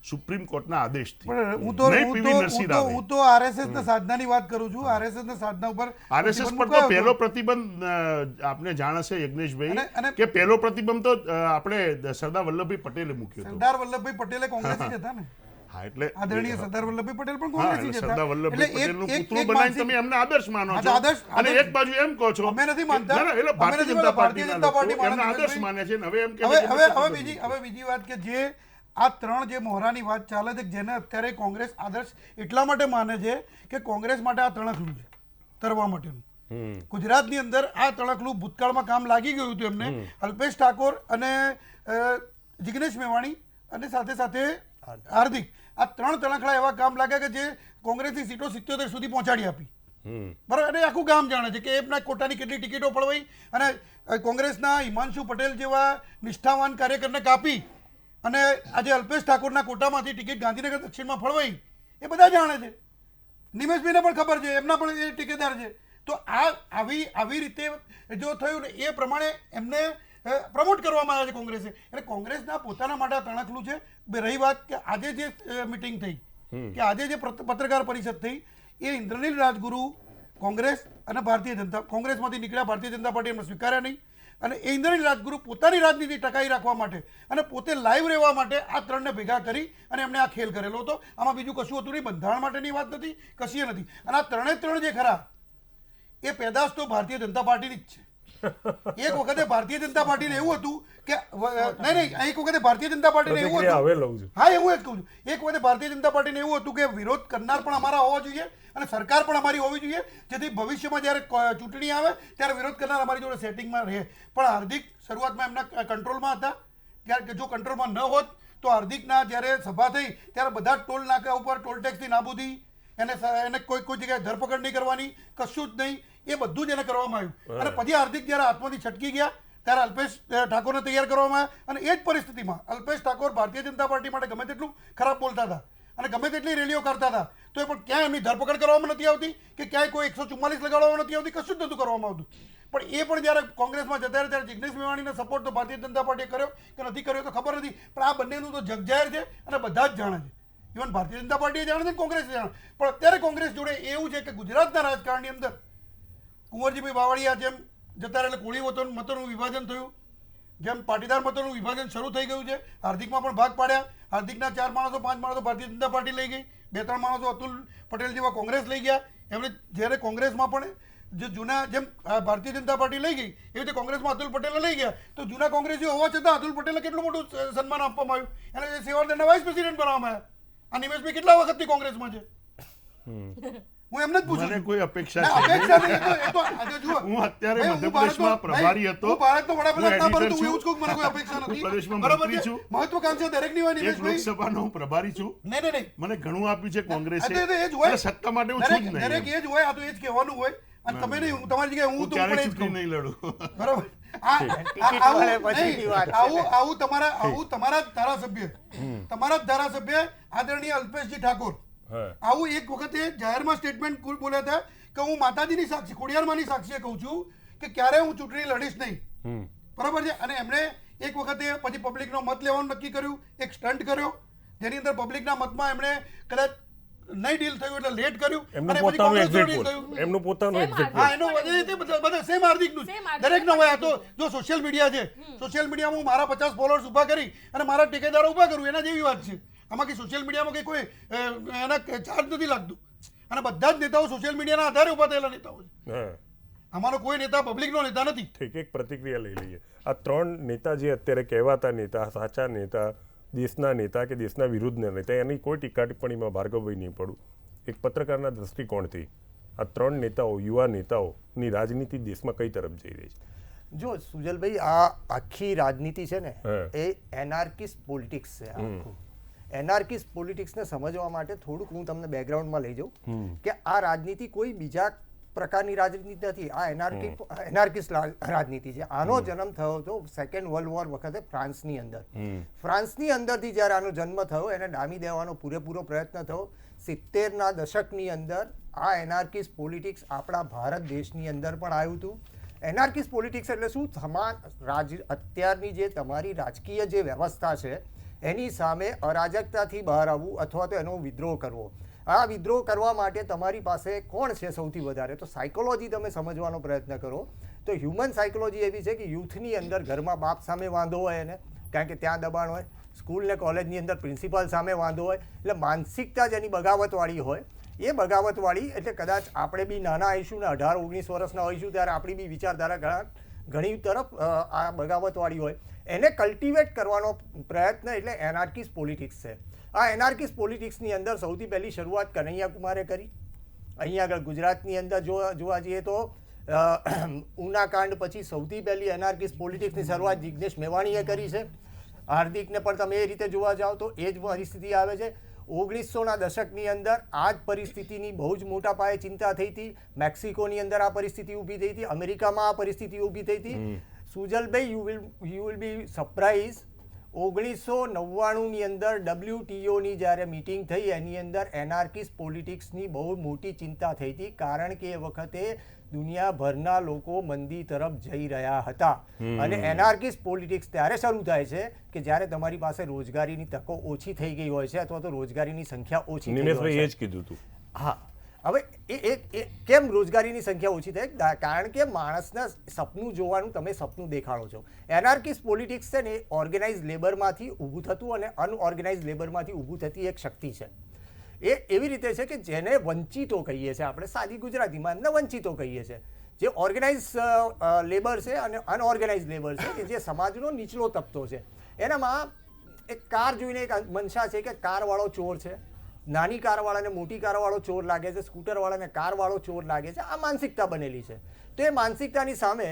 સુપ્રીમ કોર્ટના આદેશથી. પણ નહીં પીવી નરસિંહ રાવે. હું તો આરએસએસ ના સાધનાની વાત કરું છું. આરએસએસ ના સાધના ઉપર આરએસએસ પ્રતિબંધ પર તો મુકાયો પહેલો હતો. પ્રતિબંધ આપને જાણ હશે યજ્ઞેશભાઈ અને- કે પહેલો પ્રતિબંધ તો આપણે સરદાર વલ્લભભાઈ પટેલે મૂક્યો હતો. સરદાર વલ્લભભાઈ પટેલે કોંગ્રેસી જ હતા ને. હા એટલે આદરણીય સરદાર વલ્લભભાઈ પટેલ પણ હા, કોંગ્રેસી એટલે જ હતા. સરદાર વલ્લભભાઈ એટલે પટેલનું એક- પુતળું એક બનાવીને માનસિક- તમે એમને આદર્શ માનો હા, છો. તો આદર્શ- અને આદર્શ- એક બાજુ એમ કહો છો અમે નથી કે- માનતા. ના, ના, એટલે અમે ભારતીય નથી જનતા માનતા. પાર્ટીના ભારતીય જનતા લોકો પાર્ટી એમને માને આદર્શ છે. માને છે ને હવે એમ કહે છે કે હવે બીજી વાત કે જે આ 3 જે મોહરાની વાત ચાલે છે જેને અત્યારે કોંગ્રેસ આદર્શ એટલા માટે માને છે કે કોંગ્રેસ માટે આ તણખલું છે તરવા માટેનું. ગુજરાતની અંદર આ તણખલું ભૂતકાળમાં કામ લાગી ગયું હતું એમને. અલ્પેશ ઠાકોર અને જિગ્નેશ મેવાણી અને સાથે સાથે હાર્દિક આ 3 તણખલા એવા કામ લાગ્યા કે જે કોંગ્રેસની સીટો 77 સુધી પહોંચાડી આપી. બરાબર. અને આખું ગામ જાણે છે કે એમના કોટાની કેટલી ટિકિટો પડવાઈ અને કોંગ્રેસના હિમાંશુ પટેલ જેવા નિષ્ઠાવાન કાર્યકરને કાપી અને આજે અલ્પેશ ઠાકોરના કોટામાંથી ટિકિટ ગાંધીનગર દક્ષિણમાં ફળવાઈ એ બધા જાણે છે. નિમેશભાઈને પણ ખબર છે, એમના પણ એ ઠેકેદાર છે. તો આવી રીતે જો થયું ને એ પ્રમાણે એમને પ્રમોટ કરવામાં આવે છે કોંગ્રેસે. એટલે કોંગ્રેસના પોતાના માટે આ તણખલું છે. રહી વાત કે આજે જે મિટિંગ થઈ કે આજે જે પત્રકાર પરિષદ થઈ એ ઇન્દ્રનીલ રાજગુરુ કોંગ્રેસ અને ભારતીય જનતા કોંગ્રેસમાંથી નીકળ્યા, ભારતીય જનતા પાર્ટી એમને સ્વીકાર્યા નહીં અને એ ઇન્દ્રનીલ રાજગુરુ પોતાની રાજનીતિ ટકાવી રાખવા માટે અને પોતે લાઈવ રહેવા માટે આ 3ને ભેગા કરી અને એમને આ ખેલ કરેલો હતો. આમાં બીજું કશું હતું નહીં. બંધારણ માટેની વાત નથી, કશીએ નથી. અને આ 3 જે ખરા એ પેદાશ તો ભારતીય જનતા પાર્ટીની જ છે. એક વખતે ભારતીય જનતા પાર્ટીને એવું હતું કે નહીં એક વખતે ભારતીય જનતા પાર્ટીને એવું પ્રતિક્રિયા હવે હતું. લઉં છું. હા, એવું જ કહું છું. એક વખતે ભારતીય જનતા પાર્ટીને એવું હતું કે વિરોધ કરનાર પણ અમારા હોવા જોઈએ અને સરકાર પણ અમારી હોવી જોઈએ, જેથી ભવિષ્યમાં જ્યારે ચૂંટણી આવે ત્યારે વિરોધ કરનાર અમારી જોડે સેટિંગમાં રહે. પણ હાર્દિક શરૂઆતમાં એમના કંટ્રોલમાં હતા. ત્યારે જો કંટ્રોલમાં ન હોત તો હાર્દિકના જ્યારે સભા થઈ ત્યારે બધા જ ટોલ નાકા ઉપર ટોલ ટેક્સની નાબૂદી, એને કોઈ જગ્યાએ ધરપકડ નહીં કરવાની, કશું જ નહીં, એ બધું જ એને કરવામાં આવ્યું. અને પછી હાર્દિક જ્યારે હાથમાંથી છટકી ગયા ત્યારે અલ્પેશ ઠાકોરને તૈયાર કરવામાં આવ્યા અને એ જ પરિસ્થિતિમાં અલ્પેશ ઠાકોર ભારતીય જનતા પાર્ટી માટે ગમે તેટલું ખરાબ બોલતા હતા અને ગમે તેટલી રેલીઓ કરતા હતા તો એ પણ ક્યાંય એમની ધરપકડ કરવામાં નથી આવતી કે ક્યાંય કોઈ 144 લગાડવામાં નથી આવતી, કશું જ નહોતું કરવામાં આવતું. પણ એ પણ જ્યારે કોંગ્રેસમાં જતા રહ્યા ત્યારે જિગ્નેશ મેવાણીનો સપોર્ટ તો ભારતીય જનતા પાર્ટીએ કર્યો કે નથી કર્યો તો ખબર નથી, પણ આ બંનેનું તો જગજાહેર છે અને બધા જ જાણે છે. ઇવન ભારતીય જનતા પાર્ટીએ જાણે છે, કોંગ્રેસે જાણે. પણ અત્યારે કોંગ્રેસ જોડે એવું છે કે ગુજરાતના રાજકારણની અંદર કુંવરજીભાઈ બાવળિયા જેમ જતા એટલે કોળી મતોનું વિભાજન થયું, જેમ પાટીદાર મતોનું વિભાજન શરૂ થઈ ગયું છે. હાર્દિકમાં પણ ભાગ પાડ્યા. હાર્દિકના 4 માણસો 5 માણસો ભારતીય જનતા પાર્ટી લઈ ગઈ, 2-3 માણસો અતુલ પટેલ જેવા કોંગ્રેસ લઈ ગયા. એમણે જ્યારે કોંગ્રેસમાં પણ જે જૂના જેમ ભારતીય જનતા પાર્ટી લઈ ગઈ એવી રીતે કોંગ્રેસમાં અતુલ પટેલને લઈ ગયા, તો જૂના કોંગ્રેસીઓ હોવા છતાં અતુલ પટેલને કેટલું મોટું સન્માન આપવામાં આવ્યું, એને સેવાદળના વાઇસ પ્રેસિડેન્ટ બનાવવામાં આવ્યા. આ નિમેશભાઈ કેટલા વખતથી કોંગ્રેસમાં છે? હું એમને જ પૂછું મને કોઈ અપેક્ષા ના, છે અપેક્ષા નહીં. નહીં. એ તો આજે જુઓ, હું અત્યારે ભાઈ, હું મધ્યપ્રદેશમાં ભારતનો- પ્રભારી ભાઈ, હતો. હું ભારતનો વડાપ્રધાન ના હું બનું તો હું editor એવું જ કહું કે મને કોઈ અપેક્ષા નથી. પ્રદેશમાં બરાબર મંત્રી છે? છું. મહત્વાકાંક્ષા દરેકની હોય એક નિમેશભાઈ. લોકસભાનો હું પ્રભારી છું. નહીં. મને ઘણું આપ્યું છે કોંગ્રેસે. આ તો એ જ હોય. એટલે સત્તા માટે હું છું જ નહીં. દરેક એ જ હોય. આ તો એ જ કહેવાનું હોય. અને તમે નહીં, હું તમારી જગ્યાએ હું હું તો પણ ક્યારેય એ જ કહું. ચૂંટણી નહીં લડું. બરાબર. આવું તમારા જ ધારાસભ્ય આદરણીય અલ્પેશજી ઠાકોર આવું એક વખતે જાહેરમાં સ્ટેટમેન્ટ બોલ્યા હતા કે હું માતાજીની સાક્ષી, ખોડિયારમાંની સાક્ષીએ કહું છું કે ક્યારે હું ચૂંટણી લડીશ નહીં. બરાબર છે. અને એમણે એક વખતે પછી પબ્લિકનો મત લેવાનું નક્કી કર્યું, એક સ્ટન્ટ કર્યો જેની અંદર પબ્લિકના મતમાં એમણે કદાચ નહીં ડીલ થયું એટલે લેટ કર્યું એમનું અને પછી પોતાનું કોંગ્રેસનું exit deal poll. થયું. એમનું પોતાનું Same exit Hardik. હા, એનો બધા સેમ હાર્દિકનું જ. Same Hardik. દરેકનો હોય. આ તો જો સોશિયલ મીડિયા છે, સોશિયલ મીડિયામાં હું મારા 50 ફોલોઅર્સ ઊભા કરી અને મારા ટેકેદારો ઊભા કરું એના જેવી વાત છે. આમાં કે સોશિયલ મીડિયામાં કે કોઈ એના ચાર્જ નથી લાગતું. અને બધા જ નેતાઓ સોશિયલ મીડિયાના આધારે ઊભા થયેલા નેતાઓ છે. હા આમાંનો કોઈ નેતા પબ્લિકનો નેતા નથી. ઠીક, એક પ્રતિક્રિયા લઈ લઈએ. આ 3 નેતા જે અત્યારે કહેવાતા નેતા, સાચા નેતા, દેશના નેતા કે દેશના વિરુદ્ધના નેતા, એની કોઈ ટીકા ટિપ્પણીમાં ભાર્ગવભાઈ નહીં પડું. એક પત્રકારના દૃષ્ટિકોણથી આ 3 નેતાઓ, યુવા નેતાઓની રાજનીતિ દેશમાં કઈ તરફ જઈ રહી છે? જો સુજલભાઈ, આ આખી રાજનીતિ છે ને હા. એ એનાર્કિસ્ટ પોલિટિક્સ છે. આખું એનાર્કિસ્ટ પોલિટિક્સને સમજવા માટે થોડુંક હું તમને બેકગ્રાઉન્ડમાં લઈ જાઉં કે આ રાજનીતિ કોઈ બીજા પ્રકારની રાજનીતિ નથી. આ એનાર્કિસ્ટ રાજનીતિ છે. આનો જન્મ થયો હતો સેકન્ડ વર્લ્ડ વોર વખતે ફ્રાન્સની અંદર. ફ્રાન્સની અંદરથી જ્યારે આનો જન્મ થયો એને ડામી દેવાનો પૂરેપૂરો પ્રયત્ન થયો. 70ના દશકની અંદર આ એનાર્કિસ્ટ પોલિટિક્સ આપણા ભારત દેશની અંદર પણ આવ્યું હતું. એનાર્કિસ્ટ પોલિટિક્સ એટલે શું? અત્યારની જે તમારી રાજકીય જે વ્યવસ્થા છે એની સામે અરાજકતાથી બહાર આવવું અથવા તો એનો વિદ્રોહ કરવો. આ વિદ્રોહ કરવા માટે તમારી પાસે કોણ છે સૌથી વધારે? તો સાયકોલોજી તમે સમજવાનો પ્રયત્ન કરો તો હ્યુમન સાયકોલોજી એવી છે કે યુથની અંદર ઘરમાં બાપ સામે વાંધો હોય એને, કારણ કે ત્યાં દબાણ હોય. સ્કૂલ ને કોલેજની અંદર પ્રિન્સિપાલ સામે વાંધો હોય. એટલે માનસિકતા જેની બગાવતવાળી હોય એ બગાવતવાળી એટલે કદાચ આપણે બી નાના આવીશું ને 18-19 વર્ષના હોઈશું ત્યારે આપણી બી વિચારધારા ઘણી તરફ આ બગાવતવાળી હોય. એને કલ્ટિવેટ કરવાનો પ્રયત્ન એટલે એનાર્કિસ્ટ પોલિટિક્સ છે. આ એનાર્કિસ્ટ પોલિટિક્સની અંદર સૌથી પહેલી શરૂઆત કનૈયા કુમારે કરી. અહીંયા આગળ ગુજરાતની અંદર જોવા જઈએ તો ઉનાકાંડ પછી સૌથી પહેલી એનાર્કિસ્ટ પોલિટિક્સની શરૂઆત જિગ્નેશ મેવાણીએ કરી છે. હાર્દિકને પણ તમે એ રીતે જોવા જાઓ તો એ જ પરિસ્થિતિ આવે છે. 1900ના દશકની અંદર આ જ પરિસ્થિતિની બહુ જ મોટા પાયે ચિંતા થઈ હતી. મેક્સિકોની અંદર આ પરિસ્થિતિ ઊભી થઈ હતી. અમેરિકામાં આ પરિસ્થિતિ ઊભી થઈ હતી. સુજલભાઈ, યુ વિલ બી સરપ્રાઇઝ, 1999ની અંદર WTOની જ્યારે મિટિંગ થઈ એની અંદર એનાર્કિસ્ટ પોલિટિક્સની બહુ મોટી ચિંતા થઈ હતી. કારણ કે એ વખતે દુનિયાભરના લોકો મંદી તરફ જઈ રહ્યા હતા. અને એનાર્કિસ્ટ પોલિટિક્સ ત્યારે શરૂ થાય છે કે જ્યારે તમારી પાસે રોજગારીની તકો ઓછી થઈ ગઈ હોય છે અથવા તો રોજગારીની સંખ્યા ઓછી થઈ ગઈ નિમેશભાઈ હોય એ જ કીધું હતું. હા, હવે એ કેમ રોજગારીની સંખ્યા ઓછી થાય? કારણ કે માણસના સપનું જોવાનું તમે સપનું દેખાડો છો. એનાર્કિસ્ટ પોલિટિક્સ છે ને એ ઓર્ગેનાઇઝ લેબરમાંથી ઊભું થતું અને અનઓર્ગેનાઇઝ લેબરમાંથી ઊભું થતી એક શક્તિ છે. એ એવી રીતે છે કે જેને વંચિતો કહીએ છીએ આપણે, સાદી ગુજરાતીમાં એમને વંચિતો કહીએ છીએ. જે ઓર્ગેનાઇઝ લેબર છે અને અનઓર્ગેનાઇઝ લેબર છે કે જે સમાજનો નીચલો તબક્કો છે. એનામાં એક કાર જોઈને એક મનસા છે કે કારવાળો ચોર છે, નાની કારવાળાને મોટી કારવાળો ચોર લાગે છે, સ્કૂટરવાળાને કારવાળો ચોર લાગે છે. આ માનસિકતા બનેલી છે. તો એ માનસિકતાની સામે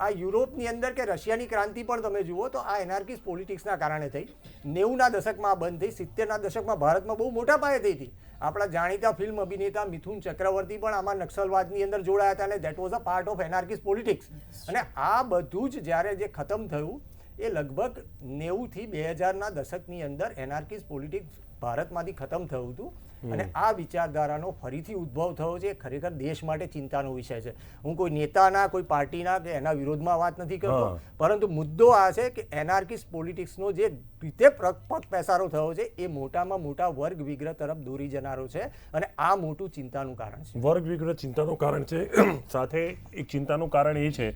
આ યુરોપની અંદર કે રશિયાની ક્રાંતિ પણ તમે જુઓ તો આ એનાર્કિસ્ટ પોલિટિક્સના કારણે થઈ. 90ના દશકમાં બંધ થઈ. 70ના દશકમાં ભારતમાં બહુ મોટા પાયે થઈ હતી. આપણા જાણીતા ફિલ્મ અભિનેતા મિથુન ચક્રવર્તી પણ આમાં નક્સલવાદની અંદર જોડાયા હતા અને that was a part of anarchist politics. અને આ બધું જ જ્યારે જે ખતમ થયું એ લગભગ 90થી 2000ના દશકની અંદર એનાર્કિસ્ટ પોલિટિક્સ ભારતમાંથી ખતમ થયું હતું. અને આ વિચારધારાનો ફરીથી ઉદ્ભવ થયો છે એ ખરેખર દેશ માટે ચિંતાનો વિષય છે. હું કોઈ નેતાના, કોઈ પાર્ટીના કે એના વિરોધમાં વાત નથી કરતો, પરંતુ મુદ્દો આ છે કે એનાર્કિસ્ટ પોલિટિક્સનો જે રીતે પગ પેસારો થયો છે એ મોટામાં મોટા વર્ગ વિગ્રહ તરફ દોરી જનારો છે અને આ મોટું ચિંતાનું કારણ છે. વર્ગ વિગ્રહ ચિંતાનું કારણ છે. સાથે એક ચિંતાનું કારણ એ છે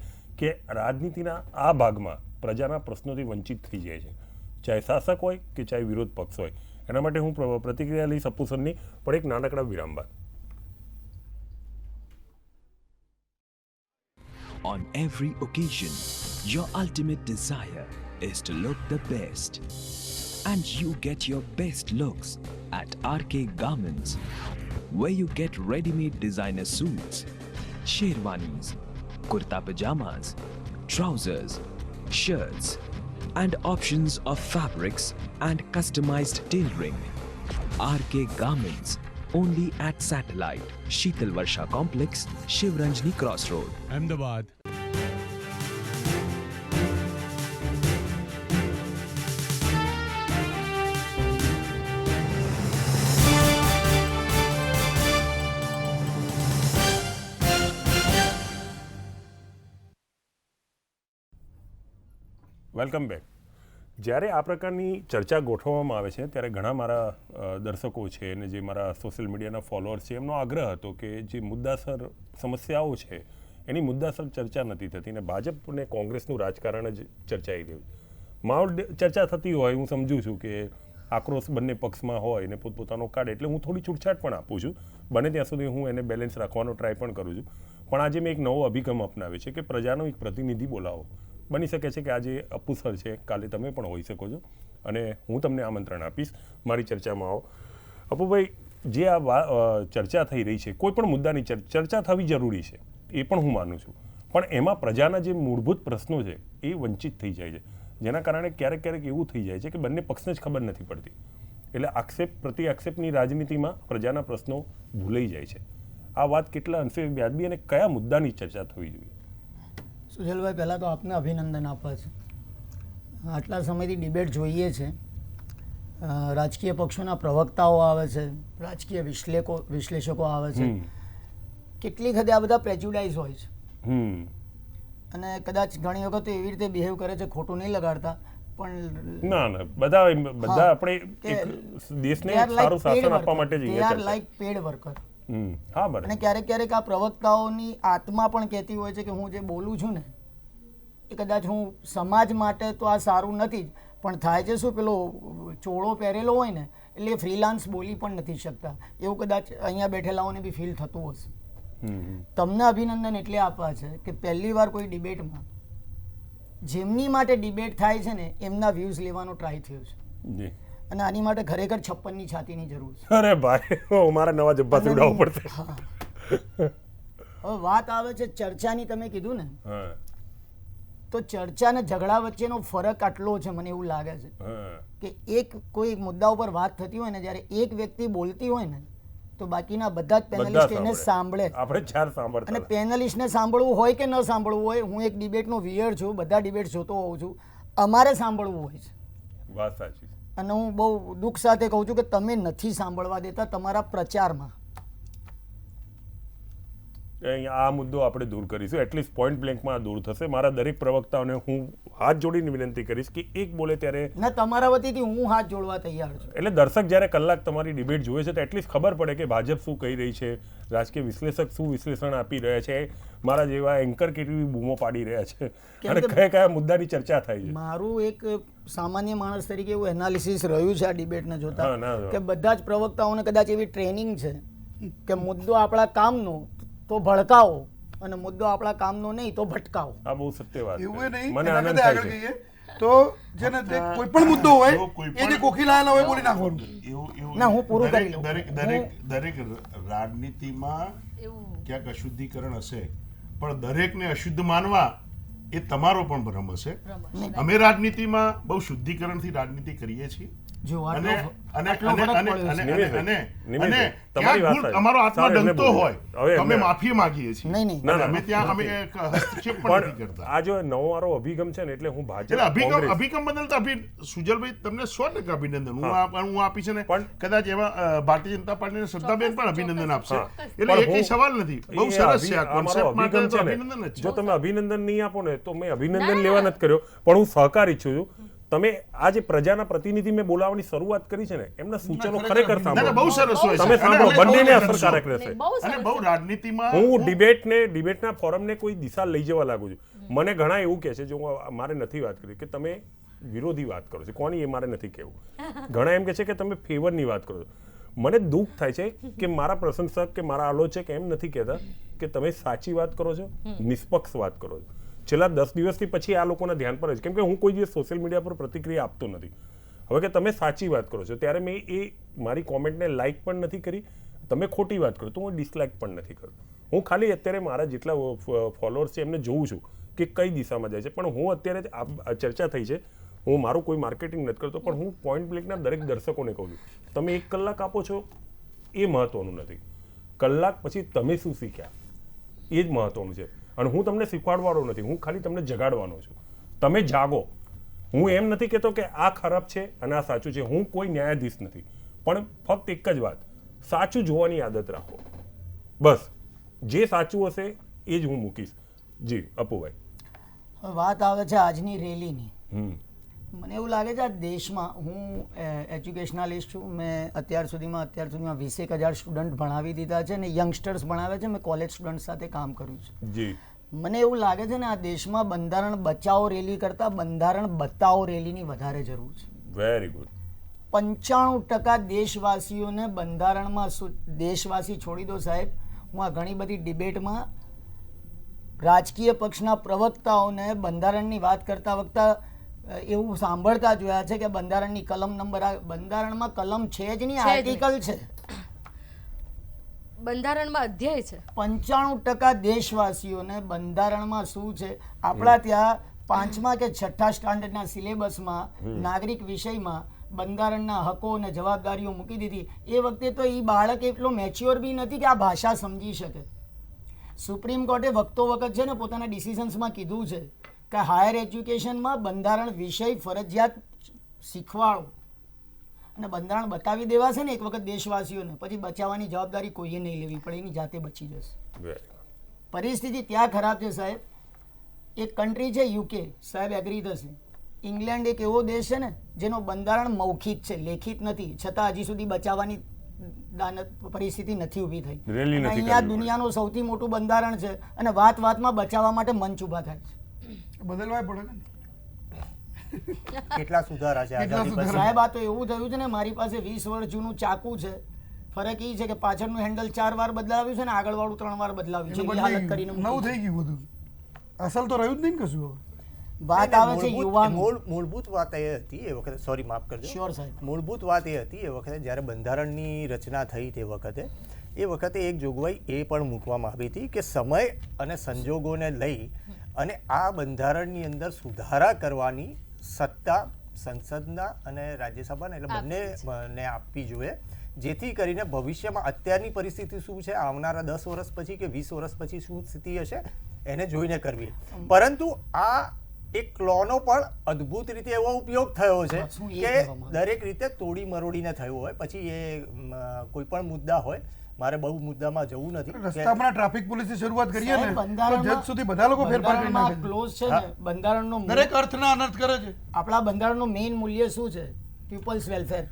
કે રાજનીતિના આ ભાગમાં પ્રજાના પ્રશ્નોથી વંચિત થઈ જાય છે, ચાહે શાસક હોય કે ચાહે વિરોધ પક્ષ હોય. એના માટે હું પ્રતિક્રિયા લઈશ અપ્પુ સરની, પણ એક નાનકડા વિરામ બાદ. On every occasion, your ultimate desire is to look the best. And you get your best looks at RK Garments, where you get ready-made designer suits, sherwanis, kurta pajamas, trousers, shirts, and options of fabrics and customized tailoring. RK Garments, only at Satellite, Sheetal Varsha Complex, Shivranjani Crossroad, Ahmedabad. Welcome back. જ્યારે આ પ્રકારની ચર્ચા ગોઠવવામાં આવે છે ત્યારે ઘણા મારા દર્શકો છે અને જે મારા સોશિયલ મીડિયાના ફોલોઅર્સ છે એમનો આગ્રહ હતો કે જે મુદ્દાસર સમસ્યાઓ છે એની મુદ્દાસર ચર્ચા નથી થતી ને ભાજપ અને કોંગ્રેસનું રાજકારણ જ ચર્ચાઈ રહ્યું. માહોલ ચર્ચા થતી હોય, હું સમજુ છું કે આક્રોશ બંને પક્ષમાં હોય ને પોતપોતાનો કાઢે, એટલે હું થોડી છૂટછાટ પણ આપું છું. બને ત્યાં સુધી હું એને બેલેન્સ રાખવાનો ટ્રાય પણ કરું છું. પણ આજે મેં એક નવો અભિગમ અપનાવ્યો છે કે પ્રજાનો એક પ્રતિનિધિ બોલાવો. બની શકે છે કે આજે અપ્પુ સર છે, કાલે તમે પણ હોઈ શકો છો અને હું તમને આમંત્રણ આપીશ, મારી ચર્ચામાં આવો. અપ્પુભાઈ, જે આ ચર્ચા થઈ રહી છે, કોઈ પણ મુદ્દાની ચર્ચા થવી જરૂરી છે, એ પણ હું માનું છું, પણ એમાં પ્રજાના જે મૂળભૂત પ્રશ્નો છે એ વંચિત થઈ જાય છે, જેના કારણે ક્યારેક ક્યારેક એવું થઈ જાય છે કે બંને પક્ષને જ ખબર નથી પડતી. એટલે આક્ષેપ પ્રતિ આક્ષેપની રાજનીતિમાં પ્રજાના પ્રશ્નો ભૂલાઈ જાય છે. આ વાત કેટલા અંશે વ્યાજબી અને કયા મુદ્દાની ચર્ચા થવી જોઈએ? સુજલભાઈ, પહેલાં તો આપને અભિનંદન આપવા છે. આટલા સમયથી ડિબેટ જોઈએ છે, રાજકીય પક્ષોના પ્રવક્તાઓ આવે છે, રાજકીય વિશ્લેષકો આવે છે, કેટલીક હદે આ બધા પ્રેજ્યુડાઇઝ હોય છે અને કદાચ ઘણી વખત એવી રીતે બિહેવ કરે છે, ખોટું નહીં લગાડતા, પણ ના બધા આપણે દેશને સારું શાસન આપવા માટે જ they are like paid worker. હા, બરાબર. અને ક્યારેક ક્યારેક આ પ્રવક્તાઓની આત્મા પણ કહેતી હોય છે કે હું જે બોલું છું ને એ કદાચ હું સમાજ માટે તો આ સારું નથી જ, પણ થાય છે શું, પેલો ચોળો પહેરેલો હોય ને એટલે ફ્રીલાન્સ બોલી પણ નથી શકતા, એવું કદાચ અહીંયા બેઠેલાઓને બી ફીલ થતું હશે. તમને અભિનંદન એટલે આપવા છે કે પહેલી વાર કોઈ ડિબેટમાં જેમની માટે ડિબેટ થાય છે ને એમના વ્યૂઝ લેવાનો ટ્રાય થયો છે અને આની માટે ખરેખર 56ની છાતીની જરૂર છે. અરે ભાઈ, મારા નવા જબ્બા સીવડાવવા પડશે. હવે વાત આવે છે ચર્ચાની, તમે કીધું ને, તો ચર્ચા અને ઝઘડા વચ્ચેનો ફરક આટલો છે, મને એવું લાગે છે કે એક કોઈ મુદ્દા ઉપર વાત થતી હોય ને, જ્યારે એક વ્યક્તિ બોલતી હોય ને તો બાકીના બધા જ પેનલિસ્ટ એને સાંભળે. આપણે ચાર સાંભળતા અને પેનલિસ્ટને સાંભળવું હોય કે ન સાંભળવું હોય, હું એક ડિબેટનો વિયર છું, બધા ડિબેટ જોતો હોઉં છું, અમારે સાંભળવું હોય છે. વાત સાચી. અને હું બહુ દુઃખ સાથે કહું છું કે તમે નથી સાંભળવા દેતા તમારા પ્રચારમાં. આ મુદ્દો આપણે દૂર કરીશું, એટલીસ્ટ પોઈન્ટ બ્લેન્કમાં દૂર થશે. મારા દરેક પ્રવક્તાઓને હું હાથ જોડીને વિનંતી કરીશ કે એક બોલે ત્યારે ના, તમારા વતીથી હું હાથ જોડવા તૈયાર છું. એટલે દર્શક જ્યારે કલાક તમારી ડિબેટ જોવે છે તો એટલીસ્ટ ખબર પડે કે ભાજપ શું કહી રહી છે, રાજકીય વિશ્લેષક શું વિશ્લેષણ આપી રહ્યા છે, મારા જેવા એન્કર કેટલી બૂમો પાડી રહ્યા છે અને કયા કયા મુદ્દાની ચર્ચા થાય છે. મારું એક સામાન્ય માણસ તરીકે એવું એનાલિસિસ રહ્યું છે આ ડિબેટને જોતા કે બધા જ પ્રવક્તાઓને કદાચ એવી ટ્રેનિંગ છે કે મુદ્દો આપણા કામનો તો ભડકાવો અને મુદ્દો આપણા કામનો નહીં તો ભટકાવો. આ બહુ સત્ય વાત. એવું નહીં, મને આનંદ થાય છે. તો જેને કોઈ પણ મુદ્દો હોય એ જે કોખી લાયેલા હોય બોલી નાખવાનું. ના, હું પૂરું કરી લઉં. દરેક રાજનીતિમાં ક્યાંક અશુદ્ધિકરણ હશે, પણ દરેકને અશુદ્ધ માનવા એ તમારો પણ ભ્રમ હશે. અમે રાજનીતિમાં બહુ શુદ્ધિકરણથી રાજનીતિ કરીએ છીએ જો અને અને આટલો અને ફરક અને પડ્યો છે. અને અને અને નિમેશભાઈ, ત્યાં તમારી વાત ભૂલ સાચી. અમારો આત્મા સારું, એમને ડંતો બોલી હોય દો. હવે તો અમે એમને- માફી માંગીએ છીએ નહીં, નહીં. ના, ના, અમે ત્યાં અમે એક હસ્તક્ષેપ પણ નથી પણ કરતા આ જો નવો મારો અભિગમ છે ને એટલે હું ભાજપ એટલે કોંગ્રેસ- અભિગમ બદલતા સુજલભાઈ તમને 100% અભિનંદન હું આપીશ અને પણ- કદાચ એવા ભારતીય જનતા પાર્ટીને શ્રદ્ધાબેન પણ અભિનંદન આપશે હા. એટલે પણ એ કઈ હું- સવાલ નથી બહુ એ સરસ છે આ અમારો કોન્સેપ્ટ માટે અભિગમ તો છે ને, અભિનંદન જ જો છે તમે અભિનંદન નહીં આપો ને તો મેં અભિનંદન લેવા નથી કર્યો, પણ હું સહકાર ઈચ્છું છું. તમે આ જે પ્રજાના પ્રતિનિધિ મેં બોલાવવાની શરૂઆત કરી છે ને એમના સૂચનો ખરેખર ના, ના, બહુ સાંભળો. સરસ હોય છે તમે સાંભળો, અને બંનેને બહુ અસરકારક સરસ. રહેશે. બહુ અને સરસ બહુ છે. રાજનીતિમાં હું ડિબેટના ફોરમને કોઈ દિશા લઈ જવા લાગુ છું. મને ઘણા એવું કહે છે, જો મારે નથી વાત કરી કે તમે વિરોધી વાત કરો છો. કોની એ મારે નથી કહેવું. ઘણા એમ કહે છે કે તમે ફેવરની વાત કરો છો. મને દુઃખ થાય છે કે મારા પ્રશંસક કે મારા આલોચક એમ નથી કહેતા કે તમે સાચી વાત કરો છો, નિષ્પક્ષ વાત કરો છો. છેલ્લા 10 દિવસથી પછી આ લોકોના ધ્યાન પર છે, કેમ કે હું કોઈ દિવસ સોશિયલ મીડિયા પર પ્રતિક્રિયા આપતો નથી. હવે કે તમે સાચી વાત કરો છો ત્યારે મેં એ મારી કોમેન્ટને લાઇક પણ નથી કરી. તમે ખોટી વાત કરો તો હું ડિસલાઇક પણ નથી કરતો. હું ખાલી અત્યારે મારા જેટલા ફોલોઅર્સ છે એમને જોઉં છું કે કઈ દિશામાં જાય છે. પણ હું અત્યારે આ ચર્ચા થઈ છે, હું મારું કોઈ માર્કેટિંગ નથી કરતો, પણ હું પોઈન્ટ બ્લેકના દરેક દર્શકોને કહું છું, તમે 1 કલાક આપો છો એ મહત્વનું નથી, કલાક પછી તમે શું શીખ્યા એ જ મહત્વનું છે. અને હું તમને શીખવાડવાનો નથી, હું ખાલી તમને જગાડવાનો છું. તમે જાગો. હું એમ નથી કહેતો કે આ ખરાબ છે અને આ સાચું છે. હું કોઈ ન્યાયાધીશ નથી, પણ ફક્ત એક જ વાત, સાચું જોવાની આદત રાખો. બસ જે સાચું હશે એ જ હું મૂકીશ. જી અપુભાઈ. હવે વાત આવે છે આજની રેલીની. હમ મને એવું લાગે છે આ દેશમાં, હું એજ્યુકેશનાલિસ્ટ છું, મેં અત્યાર સુધીમાં 20,000 સ્ટુડન્ટ ભણાવી દીધા છે અને યંગસ્ટર્સ ભણાવે છે, મેં કોલેજ સ્ટુડન્ટ સાથે કામ કર્યું છે. જી મને એવું લાગે છે ને આ દેશમાં બંધારણ બચાવો રેલી કરતાં બંધારણ બતાવો રેલીની વધારે જરૂર છે. Very good. 95% દેશવાસીઓને બંધારણમાં દેશવાસી છોડી દો સાહેબ, હું આ ઘણી બધી ડિબેટમાં રાજકીય પક્ષના પ્રવક્તાઓને બંધારણની વાત કરતા વખતે એવું સાંભળતા જોયા છે કે બંધારણની કલમ નંબર બંધારણમાં કલમ છે જ નહીં, આર્ટિકલ છે. બંધારણમાં અધ્યાય છે. 95% દેશવાસીઓને બંધારણમાં શું છે, આપણા ત્યાં 5મા કે 6ઠા સ્ટાન્ડર્ડના સિલેબસમાં નાગરિક વિષયમાં બંધારણના હકો અને જવાબદારીઓ મૂકી દીધી. એ વખતે તો એ બાળક એટલો મેચ્યોર બી નથી કે આ ભાષા સમજી શકે. સુપ્રીમ કોર્ટે વખતો વખત છે ને પોતાના ડિસિઝન્સમાં કીધું છે કે હાયર એજ્યુકેશનમાં બંધારણ વિષય ફરજિયાત શીખવાડો અને બંધારણ બતાવી દેવાશે ને એક વખત દેશવાસીઓને, પછી બચાવવાની જવાબદારી કોઈએ નહીં લેવી પડે, એની જાતે બચી જશે. પરિસ્થિતિ ત્યાં ખરાબ છે સાહેબ. એક કન્ટ્રી છે યુકે, સાહેબ એગ્રી થશે, ઇંગ્લેન્ડ એક એવો દેશ છે ને જેનો બંધારણ મૌખિક છે, લેખિત નથી, છતાં હજી સુધી બચાવવાની પરિસ્થિતિ નથી ઊભી થઈ. અહીંયા દુનિયાનું સૌથી મોટું બંધારણ છે અને વાતમાં બચાવવા માટે મંચ ઊભા થાય છે. બદલવા પડે ને. કેટલા સુધારા છે આઝાદી પછી? સાહેબ આ તો એવું થયું છે ને, મારી પાસે 20 વર્ષ જૂનું ચાકુ છે. ફરક એ છે કે પાછળનું હેન્ડલ 4 વાર બદલાવ્યું છે ને આગળવાળું 3 વાર બદલાવ્યું છે. એ હાલત કરીને નવું થઈ ગયું બધું. અસલ તો રહ્યું જ નહીં કશું હવે. વાત આવે છે યુવાન. મૂળભૂત વાત એ હતી એ વખતે, સોરી માફ કરજો, શ્યોર સાહેબ. મૂળભૂત વાત એ હતી એ વખતે જ્યારે બંધારણની રચના થઈ તે વખતે એક જોગવાઈ એ પણ મૂકવામાં આવી હતી કે સમય અને સંજોગોને લઈ અને આ બંધારણની અંદર સુધારા કરવાની સત્તા સંસદના અને રાજ્યસભાના એટલે બંનેને આપવી જોઈએ, જેથી કરીને ભવિષ્યમાં અત્યારની પરિસ્થિતિ શું છે, આવનારા 10 વર્ષ પછી કે 20 વર્ષ પછી શું સ્થિતિ હશે એને જોઈને કરવી. પરંતુ આ એક લોનો પણ અદ્ભુત રીતે એવો ઉપયોગ થયો છે કે દરેક રીતે તોડી મરોડીને થયો હોય. પછી એ કોઈ પણ મુદ્દા હોય, મારે બહુ મુદ્દામાં જવું નથી. રસ્તામાં ટ્રાફિક પોલીસની શરૂઆત કરીએ ને તો જજ સુધી બધા લોકો ફેરફાર કરી નાખે. ક્લોઝ છે ને બંધારણનો દરેક અર્થના અનર્થ કરે છે. આપણા બંધારણનું મેઇન મૂલ્ય શું છે? People's welfare.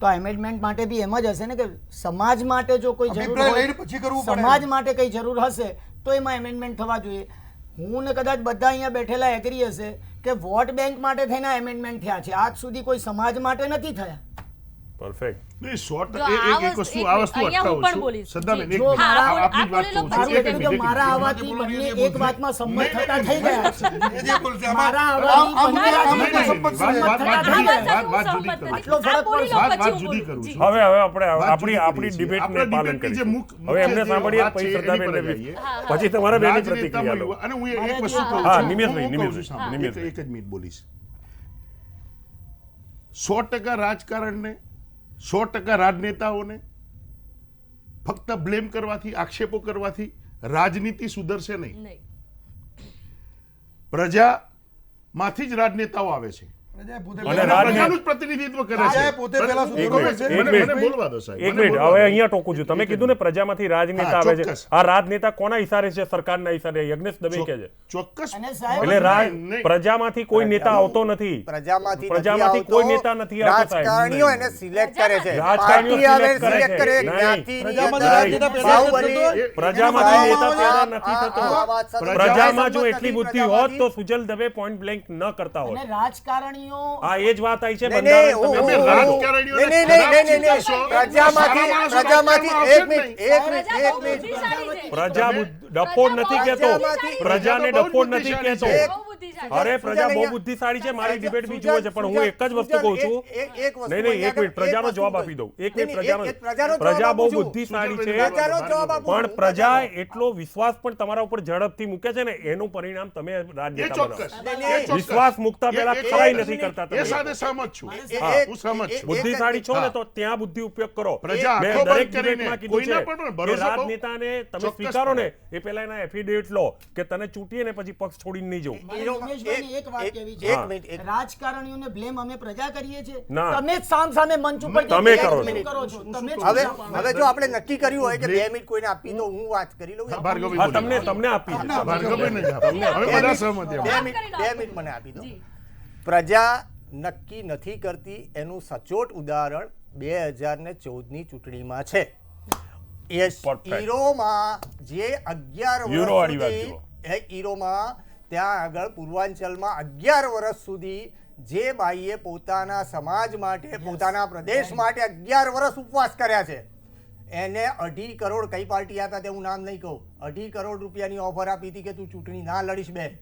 તો એમેન્ડમેન્ટ માટે બી એમ જ હશે ને કે સમાજ માટે જો કોઈ જરૂર હોય, પછી કરવું પડે. સમાજ માટે કઈ જરૂર હશે તો એમાં એમેન્ડમેન્ટ થવા જોઈએ. હું ને કદાચ બધા અહીંયા બેઠેલા એગ્રી હશે કે વોટ બેંક માટે થઈને એમેન્ડમેન્ટ થયા છે, આજ સુધી કોઈ સમાજ માટે નથી થયા. પરફેક્ટ. નહીં, short જો એક વસ્તુ આ વસ્તુ અહીંયા હું અટકાવું પણ છું. બોલીશ. સદ્દાબેન, જો એક આપની જ વાત કહું છું. મારું એક એટલું કે મિનિટ, મારા આવાથી બંને એક વાતમાં સંમત થતા થઈ ગયા છે. એ જે બોલશે આમાં મારા આવાથી બંને આમ આમાં સંમત છે. વાત જુદી કરું. આટલો ફરક પડશે. વાત જુદી કરું છું. હવે આપણે વાત આપણી જુદી કરીએ છીએ. ડિબેટને આપણે પાલન debate ની જે કરીશું. મુખ્ય હવે એમને જે સાંભળીએ વાત છે પછી એની શ્રદ્ધાબેન પર ને જઈએ. પછી તમારા બેની રાજનેતામાં પ્રતિક્રિયા લો. યુવા- અને હું એક વસ્તુ કહું હા, છું. નિમેશભાઈ, હું કહું છું, નિમેશભાઈ, સાંભળો. નિમેશભાઈ. એક જ મિનિટ બોલીશ. 100% રાજકારણને 100% રાજનેતાઓને ફક્ત બ્લેમ કરવાથી, આક્ષેપો કરવાથી રાજનીતિ સુધરશે નહીં. નહીં. પ્રજામાંથી જ રાજનેતાઓ આવે છે પ્રજાએ પોતે અને પહેલા- પ્રજાનું જ પ્રતિનિધિત્વ કરે છે. પ્રજાએ પોતે પહેલા મને- સુધરવું મને- છે. મને બોલવા દો સાહેબ. એક મને મિનિટ, બોલવા હવે દો. અહીંયા ટોકું છું. તમે કીધું ને પ્રજામાંથી રાજનેતા હા, આવે છે. ચોક્કસ. આ રાજનેતા કોના ઈશારે છે? સરકારના ઈશારે. યજ્ઞેશ દવે કે છે. ચોક્કસ. અને સાહેબ- એટલે નહીં. પ્રજામાંથી કોઈ નેતા આવતો નથી. પ્રજામાંથી પ્રજામાંથી નથી કોઈ આવતો. નેતા નથી આવતો, સાહેબ. રાજકારણીઓ એને સિલેક્ટ કરે છે. રાજકારણીઓ પાર્ટી આવે, select કરે select છે. કરે. નહીં. જ્ઞાતિની પ્રજામાંથી અંદર રાજનેતા પેદા નથી બાહુબલી. થતો. પ્રજામાંથી એનો નેતા ભાવ પેદા નથી થતો. આ વાત સાથે પ્રજામાં જો સંમત એટલી નથી. બુદ્ધિ હોત તો સુજલ દવે પોઈન્ટ બ્લેન્ક ન કરતા અને હોત. રાજકારણીઓ આ એ જ વાત આવી છે. નહીં, બંધારણ નહીં, તમે તમે રાજકારણીઓને નહીં, નહીં, નહીં, નહીં, નહીં. ખરાબ ચિંતા છો. પ્રજામાંથી સારા માણસો પ્રજામાંથી રાજકારણમાં એક આવશે જ મિનિટ નહીં. એક મિનિટ એક મિનિટ બુદ્ધિશાળી છે. પ્રજા ડફોડ નથી કહેતો. પ્રજામાંથી- પ્રજાને પ્રજા તો બહુ ડફોડ નથી બુદ્ધિશાળી કહેતો. છે. બહુ બુદ્ધિશાળી. અરે પ્રજા બહુ અહીંયા- બુદ્ધિશાળી છે. મારી ડિબેટ બી સુજલ, જુએ છે, પણ હું એક જ વસ્તુ કહું છું. એક વસ્તુ નહીં, નહીં, એક અહીંયા મિનિટ, પ્રજાનો એક જવાબ વસ્તુ આપી દઉં. એક નહીં, મિનિટ, નહીં, એક પ્રજાનો જવાબ પ્રજા બહુ આપું છું. બુદ્ધિશાળી છે. પ્રજાનો જવાબ આપું પણ છું. પ્રજા એટલો વિશ્વાસ પણ તમારા ઉપર ઝડપથી મૂકે છે ને, એનું પરિણામ તમે એ રાજનેતા ચોક્કસ. બનાવો. નહીં, એ ચોક્કસ. વિશ્વાસ મૂકતા પહેલા એ- ખરાઈ એ- નથી કરતા એ તમે. સાથે સહમત છું. એક- હું સહમત છું. બુદ્ધિશાળી છો ને હા. તો ત્યાં બુદ્ધિ ઉપયોગ કરો. પ્રજા મેં આંખો દરેક બંધ કરીને ડિબેટમાં કીધું કોઈના છે પર પણ કે ભરોસો બહુ રાજનેતાને તમે ચોક્કસ સ્વીકારો ને પડે. એ પહેલા એના એફિડેવિટ લો કે તને ચૂંટીએ ને પછી પક્ષ છોડીને નહીં જવું. મારે ઉમેશભાઈને એક વાત કહેવી છે. એક મિનિટ એક રાજકારણીઓને બ્લેમ અમે પ્રજા કરીએ છીએ. ના. તમે જ સામે મંચ ઉપર તમે જઈને કરો blame છો. કરો છો. તમે જ હવે કરો છો. હવે જો આપણે નક્કી કર્યું હોય કે 2 મિનિટ કોઈને આપી તો હું વાત કરી લઉં હા, ભાર્ગવી હા, બોલો. તમને આપી છે. ભાર્ગવીને જ આપો. હવે બધા સહમત એમ. 2 મિનિટ મને આપી દો. પ્રજા નક્કી નથી કરતી એનું સચોટ ઉદાહરણ 2014ની ચૂંટણીમાં છે. એ Perfect. ઈરોમાં જે 11 યુરો વાળી વાત વર્ષ જુઓ. સુધી ઈરોમાં ત્યાં આગળ પૂર્વાંચલમાં 11 વર્ષ સુધી જે બાઈએ પોતાના સમાજ માટે પોતાના પ્રદેશ માટે 11 વર્ષ ઉપવાસ કર્યા છે એને 2.5 કરોડ કઈ પાર્ટી હતા તે હું નામ નહીં કહું 2.5 કરોડ રૂપિયાની ઓફર આપી હતી કે તું ચૂંટણી ના લડીશ બેન.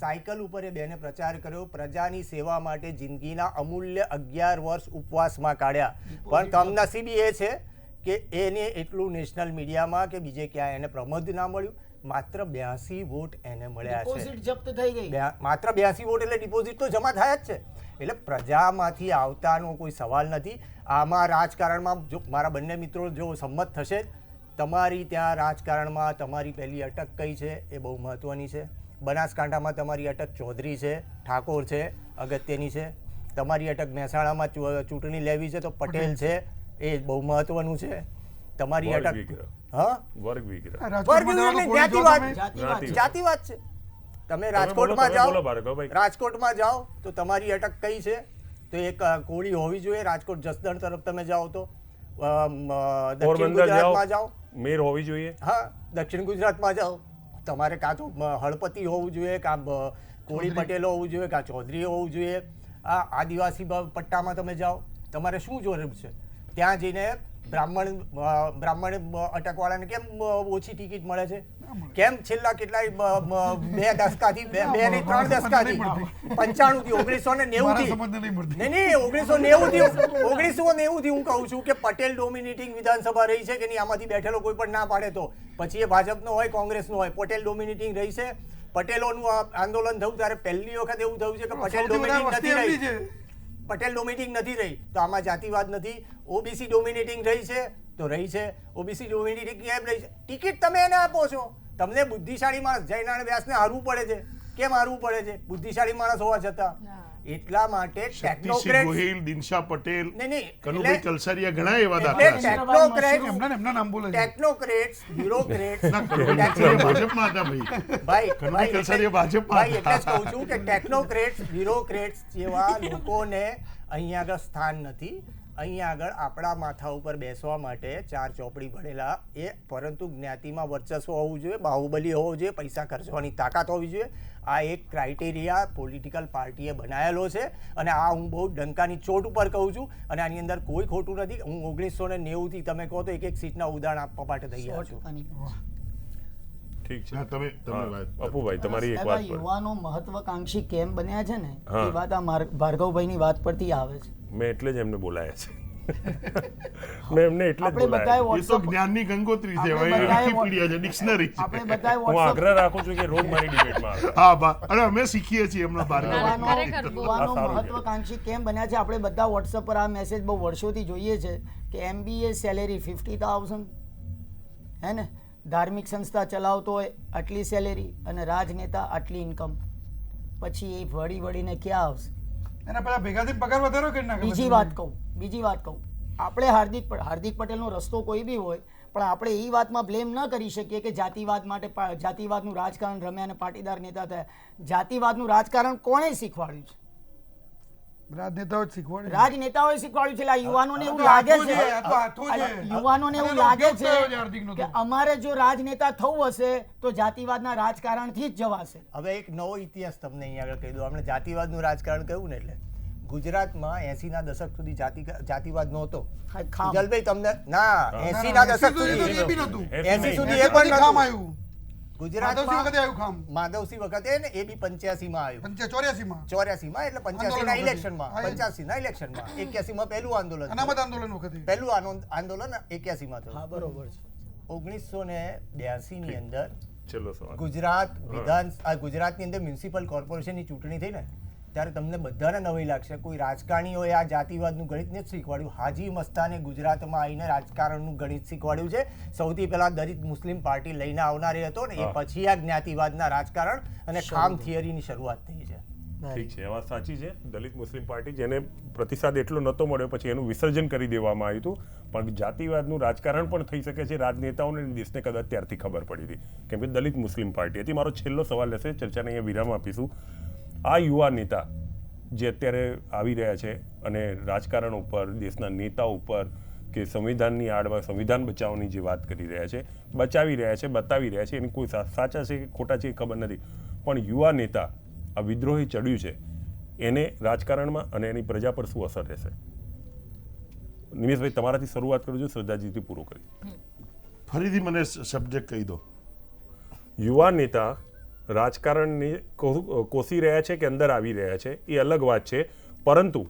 સાયકલ ઉપર એ બેને પ્રચાર કર્યો, પ્રજાની સેવા માટે જિંદગીના અમૂલ્ય 11 વર્ષ ઉપવાસમાં કાઢ્યા. પણ કમનસીબી એ છે કે એને એટલું નેશનલ મીડિયામાં કે બીજે ક્યાંય એને પ્રમોદ ના મળ્યું. માત્ર 82 વોટ એને મળ્યા છે. Deposit જપ્ત થઈ ગઈ. માત્ર 82 વોટ એટલે ડિપોઝિટ તો જમા થાય જ છે. એટલે પ્રજામાંથી આવતાનો કોઈ સવાલ નથી. આમાં રાજકારણમાં જો મારા બંને મિત્રો જો સંમત થશે, તમારી ત્યાં રાજકારણમાં તમારી પહેલી અટક કઈ છે એ બહુ મહત્વની છે. બનાસકાંઠામાં તમારી અટક ચૌધરી છે, ઠાકોર છે, અગત્યની છે. તમારી અટક મહેસાણામાં ચૂંટણી લેવી છે તો પટેલ છે, એ બહુ મહત્વનું છે. તમારી વર્ગ અટક વિગ્રહ. હા વર્ગ વિગ્રહ. રાજકોટમાં જવાનો કોઈ જાતિવાદ. જો તમે- જાતિવાદ છે. જાતિવાદ છે. તમે બોલો, રાજકોટમાં તમે બોલો, જાઓ ભાર્ગવભાઈ. રાજકોટમાં જાઓ તો તમારી અટક કઈ છે તો એક કોળી હોવી જોઈએ. રાજકોટ જસદણ તરફ તમે જાઓ તો દક્ષિણ પોરબંદર ગુજરાતમાં જાઓ, જાઓ. મેર હોવી જોઈએ. હા, દક્ષિણ ગુજરાતમાં જાઓ તમારે કાં તો હળપતિ હોવું જોઈએ, કાં કોળી પટેલ હોવું જોઈએ, કાં ચૌધરી હોવું જોઈએ. આ આદિવાસી પટ્ટામાં તમે જાઓ, તમારે શું જરૂર છે? ત્યાં જઈને બ્રાહ્મણ અટકવાળાને કેમ ઓછી ટિકિટ મળે છે? કેમ છેલ્લા કેટલાય 2 દશકાથી 2 નહીં 3 દશકાથી 95 થી 1990 મારા થી સમજને નહીં મળતી. નહીં 1990 થી હું કહું છું કે પટેલ ડોમિનેટિંગ વિધાનસભા રહી છે કે નહીં, આમાંથી બેઠેલો કોઈ પણ ના પાડે તો પછી એ ભાજપનો હોય કોંગ્રેસનો હોય, પટેલ ડોમિનેટિંગ રહી છે. પટેલોનું આંદોલન થયું ત્યારે પહેલી વખત એવું થયું છે કે પટેલ સૌથી વધારે ડોમિનેટિંગ વસ્તી નથી એમની રહી. છે. પટેલ ડોમિનેટિંગ નથી રહી તો આમાં જાતિવાદ નથી. ઓબીસી ડોમિનેટિંગ રહી છે તો રહી છે. ઓબીસી ડોમિનેટિંગ કેમ રહી છે? ટિકિટ તમે એને આપો છો. તમને બુદ્ધિશાળી માણસ જયનારાયણ વ્યાસને હારવું પડે છે. કેમ હારવું પડે છે? બુદ્ધિશાળી માણસ હોવા છતાં. એટલા માટે શક્તિસિંહ ટેકનોક્રેટ ગોહિલ, દિનશા પટેલ, નહીં, કનુભાઈ એટલે- કલસરિયા ઘણા એવા એટલે દાખલા છે. ટેકનોક્રેટ એમના નામ બોલે છે. ટેકનોક્રેટ્સ બ્યુરોક્રેટ્સ ના, કનુભાઈ કલસરિયા ભાજપમાં હતા ભાઈ. ભાઈ કનુભાઈ કલસરિયા ભાજપમાં ભાઈ એટલે જ હતા. કહું છું કે ટેકનોક્રેટ્સ બ્યુરોક્રેટ્સ જેવા લોકોને અહીંયા આગળ સ્થાન નથી. અહીંયા આગળ આપણા માથા ઉપર બેસવા માટે 4 ચોપડી ભણેલા એ પરંતુ જ્ઞાતિમાં વર્ચસ્વ હોવું જોઈએ, બાહુબલી હોવું જોઈએ, પૈસા ખર્ચવાની તાકાત હોવી જોઈએ. આ એક ક્રાઇટેરિયા પોલિટિકલ પાર્ટીએ બનાવેલો છે અને આ હું બહુ ડંકાની ચોટ ઉપર કહું છું અને આની અંદર કોઈ ખોટું નથી. હું 1990 થી તમે કહો તો એક સીટના ઉદાહરણ આપવા માટે તૈયાર છું. ઠીક છે. હા, તમે વાત અપુભાઈ, તમારી એક સાહેબ, આ વાત પર યુવાનો મહત્વાકાંક્ષી કેમ બન્યા છે ને હા. એ વાત આ ભાર્ગવભાઈની વાત પરથી આવે છે. મેં એટલે જ એમને બોલાયા છે. મેં એમને એટલે જ આપણે બધાએ બોલાયા. એ તો WhatsApp જ્ઞાનની ગંગોત્રી છે, આપણે હવે બધાએ વિકીપીડિયા છે, ડિક્શનરી છે. આપણે બધાએ હું WhatsApp આગ્રહ રાખું છું કે રોજ મારી ડિબેટમાં આવે. હા બા, અને અમે શીખીએ છીએ એમના બારે. ખરેખર બહુ યુવાનો સારું છે. મહત્વાકાંક્ષી કેમ બન્યા છે? આપણે બધા WhatsApp પર આ મેસેજ બહુ વર્ષોથી જોઈએ છે કે MBA સેલેરી 50,000, હે ને, ધાર્મિક સંસ્થા ચલાવતો હોય આટલી સેલેરી, અને રાજનેતા આટલી ઇન્કમ. પછી એ વળીને ક્યાં આવશે? એના પહેલા ભેગા થઈને પગાર વધારો કરી નાખે. બીજી વાત કહું, આપણે હાર્દિક પટેલનો રસ્તો કોઈ બી હોય, પણ આપણે એ વાતમાં બ્લેમ ન કરી શકીએ કે જાતિવાદનું રાજકારણ રમ્યા અને પાટીદાર નેતા થયા. જાતિવાદનું રાજકારણ કોણે શીખવાડ્યું છે? રાજનેતાઓ જ શીખવાડે. રાજનેતાઓએ શીખવાડ્યું છે. એટલે આ યુવાનોને એવું લાગે છે, યુવાનોને એવું લાગે છે કે અમારે જો રાજનેતા થવું હશે તો જાતિવાદના રાજકારણથી જ જવાશે. હવે એક નવો ઇતિહાસ તમને અહીંયા આગળ કહી દઉં. આપણે જાતિવાદનું રાજકારણ કહ્યું ને, એટલે ગુજરાતમાં 80 ના દશક સુધી જાતિવાદ નહોતો. ખામ. જલભાઈ તમને ના 80 ના દશક સુધી એ બી નહોતું. 80 સુધી એ પછી પણ ખામ નહોતું. આવ્યું. માધવસિંહ ગુજરાતમાં વખતે આવ્યું ખામ. માધવસિંહ વખતે ને એ બી 85 માં આવ્યું. 84 માં 84 માં, એટલે 85 ના આંદોલન ઇલેક્શનમાં, વખતે. 85 ના ઇલેક્શનમાં, 81 માં પહેલું આંદોલન અનામત થયું. આંદોલન વખતે. પહેલું આંદોલન 81 માં હા, થયું. બરોબર છે. 1982 ની અંદર છેલ્લો સવાલ. ગુજરાતની અંદર મ્યુનિસિપલ કોર્પોરેશનની ચૂંટણી થઈ ને, ત્યારે તમને બધાને નવાઈ લાગશે, કોઈ રાજકારણીઓએ આ જાતિવાદનું ગણિત નથી શીખવાડ્યું. હાજી મસ્તાને ગુજરાતમાં આવીને રાજકારણનું ગણિત શીખવાડ્યું છે. સૌથી પહેલા દલિત મુસ્લિમ પાર્ટી લઈને આવનારી હતો ને, એ પછી આ જ્ઞાતિવાદના રાજકારણ અને ખામ થિયરીની શરૂઆત થઈ છે. ઠીક છે, એ વાત સાચી છે. દલિત મુસ્લિમ પાર્ટી, જેને પ્રતિસાદ એટલો નહોતો મળ્યો, પછી એનું વિસર્જન કરી દેવામાં આવ્યું હતું. પણ જાતિવાદનું રાજકારણ પણ થઈ શકે છે રાજનેતાઓને અને દેશને કદાચ ત્યારથી ખબર પડી હતી, કેમ કે દલિત મુસ્લિમ પાર્ટી હતી. મારો છેલ્લો સવાલ રહેશે, ચર્ચાને અહીંયા વિરામ આપીશું. આ યુવા નેતા જે અત્યારે આવી રહ્યા છે અને રાજકારણ ઉપર, દેશના નેતા ઉપર, કે સંવિધાનની આડમાં સંવિધાન બચાવવાની જે વાત કરી રહ્યા છે, બચાવી રહ્યા છે, બતાવી રહ્યા છે, એની કોઈ સાચા છે કે ખોટા છે એ ખબર નથી. પણ યુવા નેતા આ વિદ્રોહી ચડ્યું છે, એને રાજકારણમાં અને એની પ્રજા પર શું અસર રહેશે? નિમેશભાઈ, તમારાથી શરૂઆત કરું છું, શ્રદ્ધાજીથી પૂરો કરી. ફરીથી મને સબ્જેક્ટ કહી દો. યુવા નેતા રાજકારણને કોસી રહ્યા છે કે અંદર આવી રહ્યા છે એ અલગ વાત છે, પરંતુ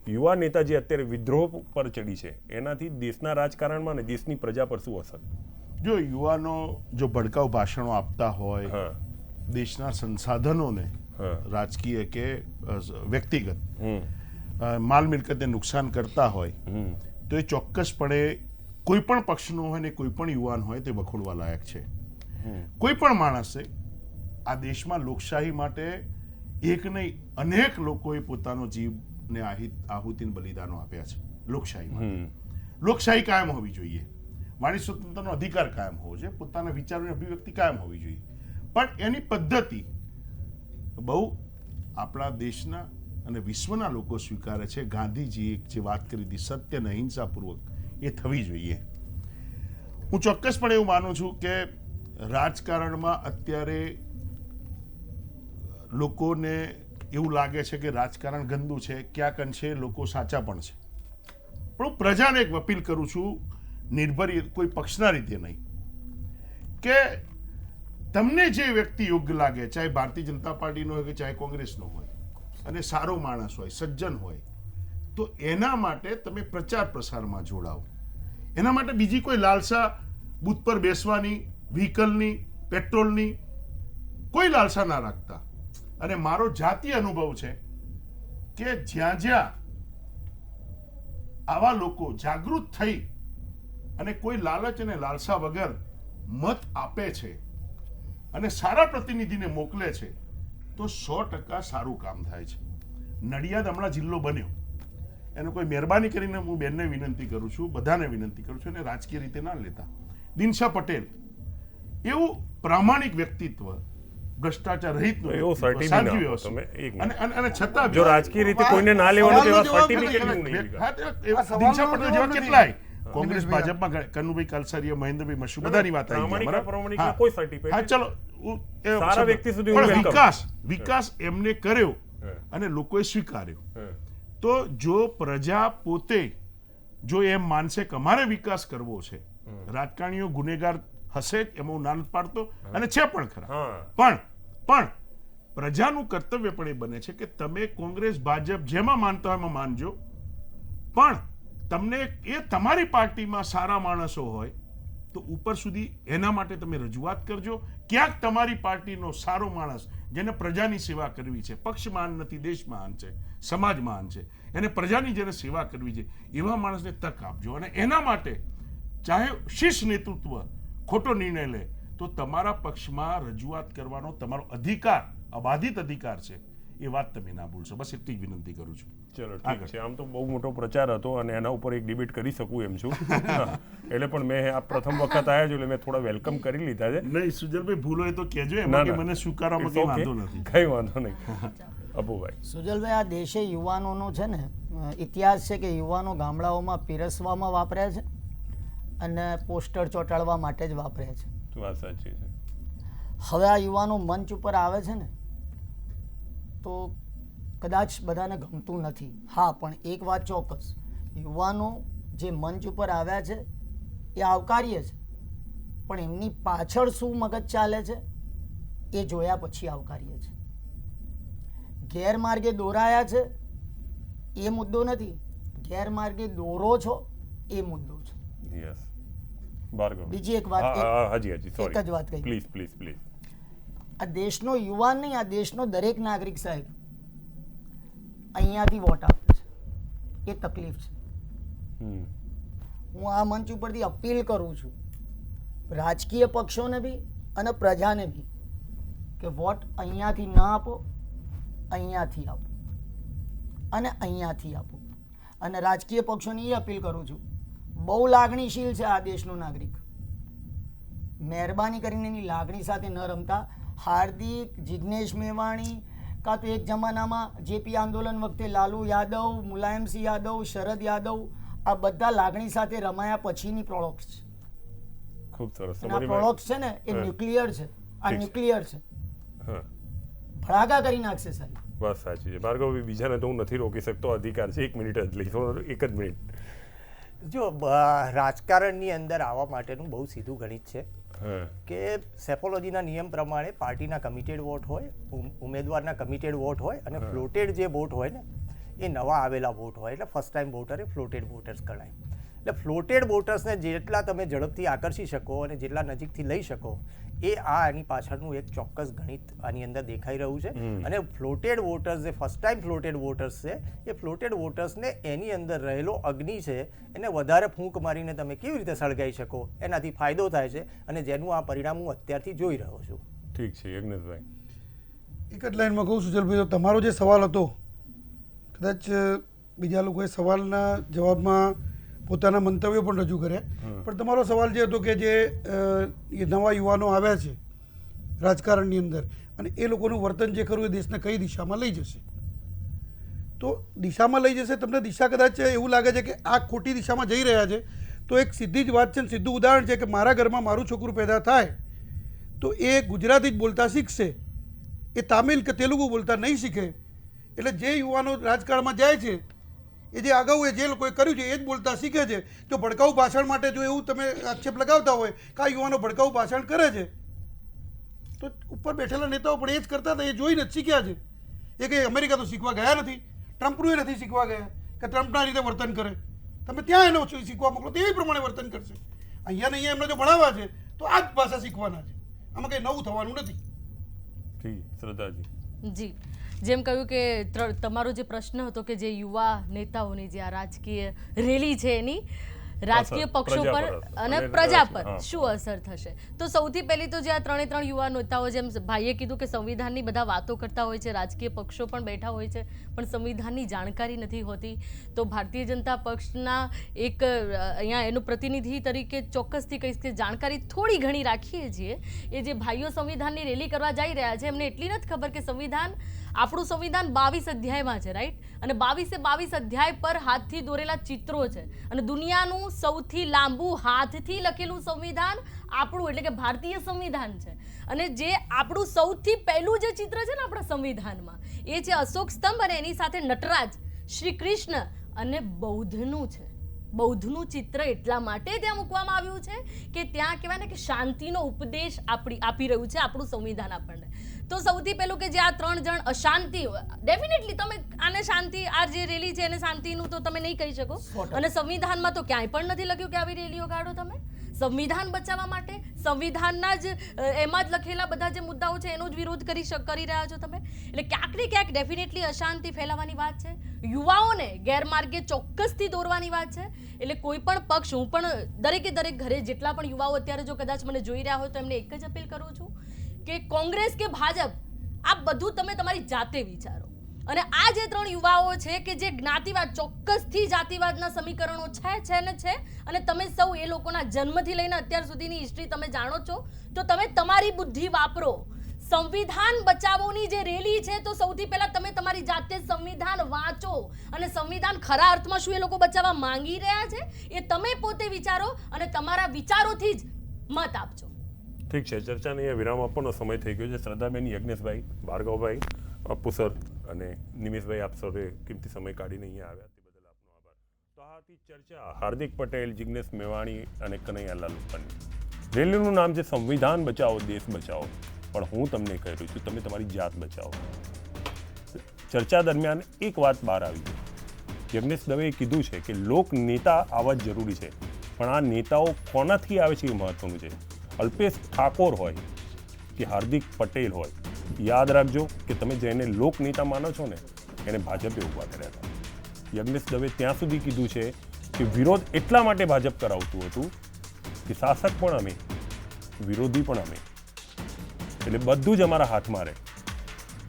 યુવા નેતા જે અત્યારે વિદ્રોહ પર ચડી છે, એનાથી દેશના રાજકારણમાં અને દેશની પ્રજા પર શું અસર? જો યુવાનો જો ભડકાઉ ભાષણો આપતા હોય, હા, દેશના સંસાધનોને હા, રાજકીય કે વ્યક્તિગત માલ મિલકતને નુકસાન કરતા હોય, તો એ ચોક્કસપણે કોઈ પણ પક્ષનો હોય ને કોઈ પણ યુવાન હોય તે વખોડવા લાયક છે. કોઈ પણ માણસે આ દેશમાં લોકશાહી માટે એક નહીં અનેક લોકોએ પોતાનો જીવને આહુતિને બલિદાનો આપ્યા છે લોકશાહીમાં. લોકશાહી કાયમ હોવી જોઈએ, વાણી સ્વતંત્રતાનો અધિકાર કાયમ હોવો જોઈએ, પોતાના વિચારોની અભિવ્યક્તિ કાયમ હોવી જોઈએ. પણ એની પદ્ધતિ બહુ આપણા દેશના અને વિશ્વના લોકો સ્વીકારે છે. ગાંધીજીએ જે વાત કરી હતી સત્ય અને અહિંસાપૂર્વક, એ થવી જોઈએ. હું ચોક્કસપણે એવું માનું છું કે રાજકારણમાં અત્યારે લોકોને એવું લાગે છે કે રાજકારણ ગંદુ છે, ક્યાંક અંશે લોકો સાચા પણ છે. પણ હું પ્રજાને એક અપીલ કરું છું, નિર્ભર કોઈ પક્ષના રીતે નહીં, કે તમને જે વ્યક્તિ યોગ્ય લાગે, ચાહે ભારતીય જનતા પાર્ટીનો હોય કે ચાહે કોંગ્રેસનો હોય, અને સારો માણસ હોય, સજ્જન હોય, તો એના માટે તમે પ્રચાર પ્રસારમાં જોડાઓ. એના માટે બીજી કોઈ લાલસા, બૂથ પર બેસવાની, વ્હીકલની, પેટ્રોલની કોઈ લાલસા ના રાખતા. અને મારો જાતીય અનુભવ છે કે જ્યાં જ્યાં આવા લોકો જાગૃત થઈ અને કોઈ લાલચ અને લાલસા વગર મત આપે છે અને સારા પ્રતિનિધિને મોકલે છે, તો 100% સારું કામ થાય છે. નડિયાદ હમણાં જિલ્લો બન્યો, એનો કોઈ મહેરબાની કરીને હું બેનને વિનંતી કરું છું, બધાને વિનંતી કરું છું, એને રાજકીય રીતે ના લેતા. દિનશા પટેલ એવું પ્રામાણિક વ્યક્તિત્વ, ભ્રષ્ટાચાર રહિત અને છતાં જો રાજકીય રીતે કોઈને ના લેવાનું તેવા સર્ટિફિકેટ દિનશા પટેલ જેવા કેટલાય કોંગ્રેસ ભાજપમાં કનુભાઈ કલસરિયા, મહેન્દ્રભાઈ મશરૂ, બધાની વાત આવી. કોઈ સર્ટિફિકેટ, હા, ચલો સારા વ્યક્તિ સુધી પણ વિકાસ એમને કર્યો અને લોકોએ સ્વીકાર્યો. તો જો પ્રજા પોતે જો એમ માનશે કે અમારે વિકાસ કરવો છે, રાજકારણીઓ ગુનેગાર હશે જ, એમાં હું ના નથી પાડતો, અને છે પણ ખરા, પણ પ્રજાનું કર્તવ્ય પણ એ બને છે કે તમે કોંગ્રેસ ભાજપ જેમાં માનતા હોય એમાં માનજો, પણ તમને એ તમારી પાર્ટીમાં સારા માણસો હોય તો ઉપર સુધી એના માટે તમે રજૂઆત કરજો. ક્યાંક તમારી પાર્ટીનો સારો માણસ જેને પ્રજાની સેવા કરવી છે, પક્ષ મહાન નથી, દેશ મહાન છે, સમાજ મહાન છે, એને પ્રજાની જેને સેવા કરવી છે એવા માણસને તક આપજો. અને એના માટે ચાહે શીર્ષ નેતૃત્વ ખોટો નિર્ણય લે તો તમારા પક્ષમાં રજૂઆત કરવાનો તમારો અધિકાર, અબાધિત અધિકાર છે, એ વાત તમે ના ભૂલશો. બસ એટલી જ વિનંતી કરું છું. ચલો ઠીક છે. આમ તો બહુ મોટો પ્રચાર હતો અને એના ઉપર એક ડિબેટ કરી શકું એમ છું. એટલે પણ મેં આ પ્રથમ વખત આવ્યા છું એટલે મેં થોડા વેલકમ કરી લીધા છે. નહીં સુજલભાઈ, ભૂલો એ તો કહેજો, એમાં કે મને સ્વીકારવામાં કંઈ વાંધો નથી. કંઈ વાંધો નહીં. અપુભાઈ, સુજલભાઈ, આ દેશે યુવાનોનો છે ને ઇતિહાસ છે કે યુવાનો ગામડાઓમાં પીરસવામાં વાપર્યા છે અને પોસ્ટર ચોંટાડવા માટે જ વાપર્યા છે. વાત સાચી છે. હવે આ યુવાનો મંચ ઉપર આવે છે ને તો કદાચ બધાને ગમતું નથી. હા, પણ એક વાત ચોક્કસ, યુવાનો જે મંચ ઉપર આવ્યા છે એ આવકાર્ય છે, પણ એમની પાછળ શું મગજ ચાલે છે એ જોયા પછી આવકાર્ય છે. ગેરમાર્ગે દોરાયા છે એ મુદ્દો નથી, ગેરમાર્ગે દોરો છો એ મુદ્દો છે. યસ. ભાર્ગવ, બીજી એક વાત, હાજી સોરી, એક જ વાત કહી. પ્લીઝ. આ દેશનો યુવાન નહીં, આ દેશનો દરેક નાગરિક સાહેબ અહીંયાથી વોટ આપે છે, એ તકલીફ છે. હું આ મંચ ઉપરથી અપીલ કરું છું રાજકીય પક્ષોને બી અને પ્રજાને બી કે વોટ અહીંયાથી ના આપો, અહીંયાથી આપો અને અહીંયાથી આપો. અને રાજકીય પક્ષોને એ અપીલ કરું છું, બહુ લાગણીશીલ છે આ દેશનો નાગરિક, મહેરબાની કરીને એની લાગણી સાથે ન રમતા. હાર્દિક, જિગ્નેશ મેવાણી, કાં તો એક જમાનામાં જેપી આંદોલન વખતે લાલુ યાદવ, મુલાયમસિંહ યાદવ, શરદ યાદવ, આ બધા લાગણી સાથે રમાયા પછીની પ્રોડક્ટ્સ છે. ખૂબ સરસ. આ પ્રોડક્ટ્સ છે ને એ ન્યુક્લિયર છે, આ ન્યુક્લિયર છે, ભડાકા કરી નાખશે સાહેબ. વાત સાચી છે. ભાર્ગવ, બીજાને તો હું નથી રોકી શકતો, અધિકાર છે. 1 મિનિટ જ લઈશું, 1 જ મિનિટ. જો રાજકારણની અંદર આવવા માટેનું બહુ સીધું ગણિત છે કે સેફોલોજીના નિયમ પ્રમાણે પાર્ટીના કમિટેડ વોટ હોય, ઉમેદવારના કમિટેડ વોટ હોય અને ફ્લોટેડ જે વોટ હોય ને એ નવા આવેલા વોટ હોય, એટલે ફર્સ્ટ ટાઈમ વોટર એ ફ્લોટેડ વોટર્સ ગણાય. એટલે ફ્લોટેડ વોટર્સને જેટલા તમે ઝડપથી આકર્ષી શકો અને જેટલા નજીકથી લઈ શકો એ આની પાછળનું એક ચોક્કસ ગણિત આની અંદર દેખાઈ રહ્યું છે. અને ફ્લોટેડ વોટર્સ જે ફર્સ્ટ ટાઈમ ફ્લોટેડ વોટર્સ છે એ ફ્લોટેડ વોટર્સને એની અંદર રહેલો અગ્નિ છે એને વધારે ફૂંક મારીને તમે કેવી રીતે સળગાઈ શકો એનાથી ફાયદો થાય છે અને જેનું આ પરિણામ હું અત્યારથી જોઈ રહ્યો છું. ઠીક છે યજ્ઞેશભાઈ. એક જ લાઈનમાં કહું સુજલભાઈ, તો તમારો જે સવાલ હતો કદાચ બીજા લોકોએ સવાલના જવાબમાં પોતાના મંતવ્યો પણ રજૂ કર્યા, પણ તમારો સવાલ જે હતો કે જે નવા યુવાનો આવ્યા છે રાજકારણની અંદર અને એ લોકોનું વર્તન જે ખરું એ દેશને કઈ દિશામાં લઈ જશે, તો દિશામાં લઈ જશે. તમને દિશા કદાચ એવું લાગે છે કે આ ખોટી દિશામાં જઈ રહ્યા છે, તો એક સીધી જ વાત છે, સીધું ઉદાહરણ છે કે મારા ઘરમાં મારું છોકરું પેદા થાય તો એ ગુજરાતી જ બોલતા શીખશે, એ તામિલ કે તેલુગુ બોલતા નહીં શીખે. એટલે જે યુવાનો રાજકારણમાં જાય છે એ જે અગાઉ જે લોકોએ કર્યું છે એ જ બોલતા શીખે છે. તો ભડકાઉ ભાષણ માટે જો એવું તમે આક્ષેપ લગાવતા હોય કે આ યુવાનો ભડકાઉ ભાષણ કરે છે, તો ઉપર બેઠેલા નેતાઓ પણ એ જ કરતા હતા, એ જોઈને જ શીખ્યા છે. એ કંઈ અમેરિકા તો શીખવા ગયા નથી, ટ્રમ્પનું એ નથી શીખવા ગયા કે ટ્રમ્પના રીતે વર્તન કરે. તમે ત્યાં એને શીખવા મોકલો તો એવી પ્રમાણે વર્તન કરશે. અહીંયા ને અહીંયા એમને જો ભણાવવા છે તો આ જ ભાષા શીખવાના છે, આમાં કંઈ નવું થવાનું નથી. ઠીક. શ્રદ્ધાજી. જી, જેમ કહ્યું કે તમારો જે પ્રશ્ન હતો કે જે યુવા નેતાઓની જે આ રાજકીય રેલી છે એની રાજકીય પક્ષો પર અને પ્રજા પર શું અસર થશે, તો સૌથી પહેલી તો જે આ ત્રણે યુવા નેતાઓ, જેમ ભાઈએ કીધું કે સંવિધાનની બધા વાતો કરતા હોય છે, રાજકીય પક્ષો પણ બેઠા હોય છે, પણ સંવિધાનની જાણકારી નથી હોતી. તો ભારતીય જનતા પક્ષના એક અહીંયા એનું પ્રતિનિધિ તરીકે ચોક્કસથી કહીશ કે જાણકારી થોડી ઘણી રાખીએ છીએ. એ જે ભાઈઓ સંવિધાનની રેલી કરવા જઈ રહ્યા છે એમને એટલી નથી ખબર કે સંવિધાન, આપણું સંવિધાન 22 અધ્યાયમાં છે, રાઈટ, અને 22 અધ્યાય પર હાથથી દોરેલા ચિત્રો છે અને દુનિયાનું સૌથી લાંબુ હાથથી લખેલું સંવિધાન આપણું એટલે કે ભારતીય સંવિધાન છે. અને જે આપણું સૌથી પહેલું જે ચિત્ર છે ને આપણા સંવિધાનમાં એ છે અશોક સ્તંભ અને એની સાથે નટરાજ, શ્રી કૃષ્ણ અને બૌદ્ધનું છે. બૌદ્ધનું ચિત્ર એટલા માટે ત્યાં મૂકવામાં આવ્યું છે કે ત્યાં કહેવાય ને કે શાંતિનો ઉપદેશ આપી રહ્યું છે આપણું સંવિધાન આપણને. તો સૌથી પહેલું કે જે આ 3 જણ અશાંતિ, ડેફિનેટલી તમે આને શાંતિ, આ જે રેલી છે એને શાંતિનું તો તમે નહીં કહી શકો. અને સંવિધાનમાં તો ક્યાંય પણ નથી લખ્યું કે આવી રેલીઓ કાઢો તમે. સંવિધાન બચાવવા માટે સંવિધાનના જ એમાં જ લખેલા બધા જે મુદ્દાઓ છે એનો જ વિરોધ કરી રહ્યા છો તમે. એટલે ક્યાંક ને ક્યાંક ડેફિનેટલી અશાંતિ ફેલાવવાની વાત છે, યુવાઓને ગેરમાર્ગે ચોક્કસથી દોરવાની વાત છે. એટલે કોઈ પણ પક્ષ, હું પણ દરેક ઘરે જેટલા પણ યુવાઓ અત્યારે જો કદાચ મને જોઈ રહ્યા હોય તો એમને એક જ અપીલ કરું છું કે કોંગ્રેસ કે ભાજપ, આ બધું તમે તમારી જાતે વિચારો. અને આ જે 3 યુવાઓ છે કે જે જ્ઞાતિવાદ, ચોક્કસથી જાતિવાદના સમીકરણો છે અને તમે સૌ એ લોકોના જન્મથી લઈને અત્યાર સુધીની હિસ્ટ્રી તમે જાણો છો, તો તમે તમારી બુદ્ધિ વાપરો. સંવિધાન બચાવોની જે રેલી છે તો સૌથી પહેલા તમે તમારી જાતે સંવિધાન વાંચો અને સંવિધાન ખરા અર્થમાં શું એ લોકો બચાવવા માંગી રહ્યા છે એ તમે પોતે વિચારો અને તમારા વિચારોથી જ મત આપજો. ઠીક છે, ચર્ચાને અહીંયા વિરામ આપવાનો સમય થઈ ગયો છે. શ્રદ્ધાબેન, યજ્ઞેશભાઈ, ભાર્ગવભાઈ, અપ્પુ સર અને નિમેશભાઈ, આપ સૌએ કિંમતી સમય કાઢીને અહીંયા આવ્યા તે બદલ આપનો આભાર. તો આ હતી ચર્ચા હાર્દિક પટેલ, જિગ્નેશ મેવાણી અને કનૈયાલાલ ઉપરની. રેલીનું નામ છે સંવિધાન બચાવો દેશ બચાવો, પણ હું તમને કહી રહ્યો છું તમે તમારી જાત બચાવો. ચર્ચા દરમિયાન એક વાત બહાર આવી છે. યજ્ઞેશ દવેએ કીધું છે કે લોક નેતા આવવા જ જરૂરી છે, પણ આ નેતાઓ કોનાથી આવે છે એ મહત્વનું છે. અલ્પેશ ઠાકોર હોય કે હાર્દિક પટેલ હોય, યાદ રાખજો કે તમે જેને લોક નેતા માનો છો ને એને ભાજપે ઊભા કર્યા હતા. યજ્ઞેશ દવે ત્યાં સુધી કીધું છે કે વિરોધ એટલા માટે ભાજપ કરાવતું હતું કે શાસક પણ અમે, વિરોધી પણ અમે, એટલે બધું જ અમારા હાથમાં રહે.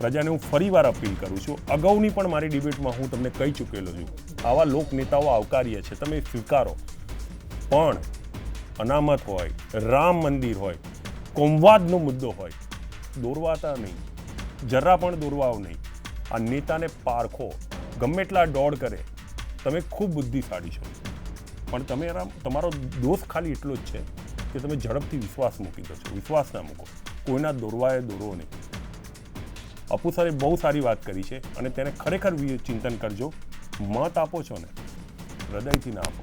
પ્રજાને હું ફરીવાર અપીલ કરું છું, અગાઉની પણ મારી ડિબેટમાં હું તમને કહી ચૂકેલો છું, આવા લોક નેતાઓ આવકાર્ય છે, તમે સ્વીકારો. પણ અનામત હોય, રામ મંદિર હોય, કોમવાદનો મુદ્દો હોય, દોરવાતા નહીં, જરા પણ દોરવાઓ નહીં. આ નેતાને પારખો, ગમે એટલા દોડ કરે, તમે ખૂબ બુદ્ધિશાળી છો, પણ તમે તમારો દોષ ખાલી એટલો જ છે કે તમે ઝડપથી વિશ્વાસ મૂકી દો છો. વિશ્વાસ ના મૂકો, કોઈના દોરવાએ દોરો નહીં. અપુ સરે બહુ સારી વાત કરી છે અને તેને ખરેખર ચિંતન કરજો. મત આપો છો ને, હૃદયથી ના આપો,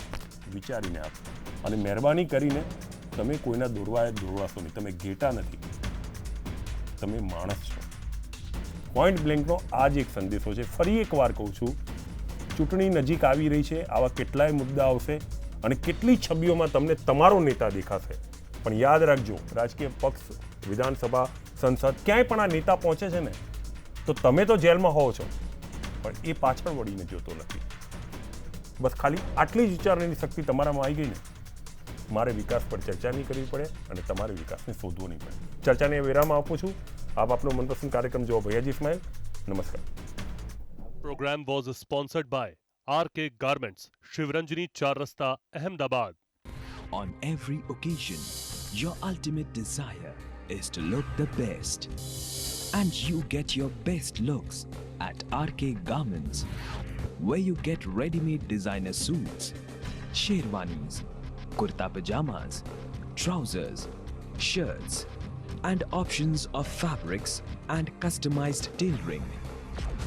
વિચારીને આપો. અને મહેરબાની કરીને તમે કોઈના દોરવાએ દોરવાશો નહીં. તમે ઘેટા નથી, તમે માણસ છો. પોઈન્ટ બ્લેન્કનો આ જ એક સંદેશો છે. ફરી એકવાર કહું છું, ચૂંટણી નજીક આવી રહી છે, આવા કેટલાય મુદ્દા આવશે અને કેટલી છબીઓમાં તમને તમારો નેતા દેખાશે. પણ યાદ રાખજો, રાજકીય પક્ષ, વિધાનસભા, સંસદ, ક્યાંય પણ આ નેતા પહોંચે છે ને તો તમે તો જેલમાં હોવ છો, પણ એ પાછળ વળીને જોતો નથી. બસ ખાલી આટલી જ વિચારવાની શક્તિ તમારામાં આવી ગઈ ને, મારે વિકાસ પર ચર્ચા નહીં કરવી પડે અને તમારે વિકાસને શોધવો નહીં પડે. ચર્ચાને વિરામ આપું છું. આપ આપનો મનપસંદ કાર્યક્રમ જોવો ભૈયાજી સ્માઇલ. નમસ્કાર. Program was sponsored by RK Garments, Shivranjani 4 Rasta, Ahmedabad. On every occasion, your ultimate desire is to look the best. And you get your best looks at RK Garments, where you get ready-made designer suits, sherwanis, kurta pajamas, trousers, shirts, and options of fabrics and customized tailoring.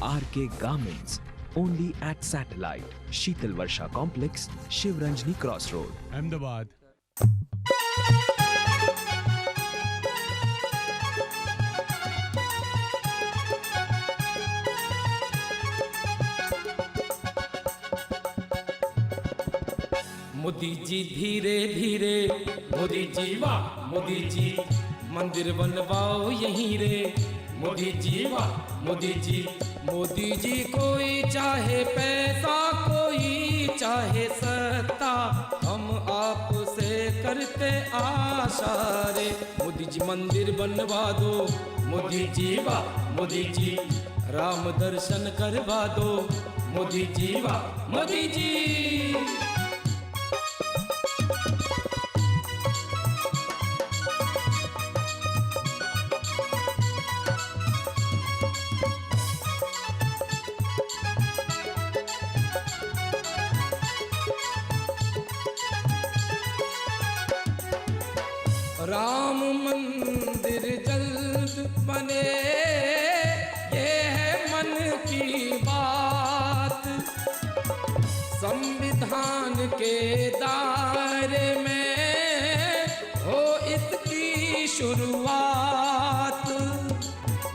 RK Garments, only at Satellite, Sheetal Varsha Complex, Shivranjani Crossroad, Ahmedabad. Modi ji धीरे धीरे, मोदी जी वाह, मोदी जी मंदिर बनवाओ यहीं रे, मोदी जी वाह, मोदी जी कोई चाहे पैसा, कोई चाहे सत्ता, हम आपसे करते आशा रे, मोदी जी मंदिर बनवा दो, मोदी जी वाह, मोदी जी राम दर्शन करवा दो, मोदी जी वाह, मोदी जी। राम मंदिर जल्द बने, ये है मन की बात, संविधान के दायरे में हो इसकी शुरुआत।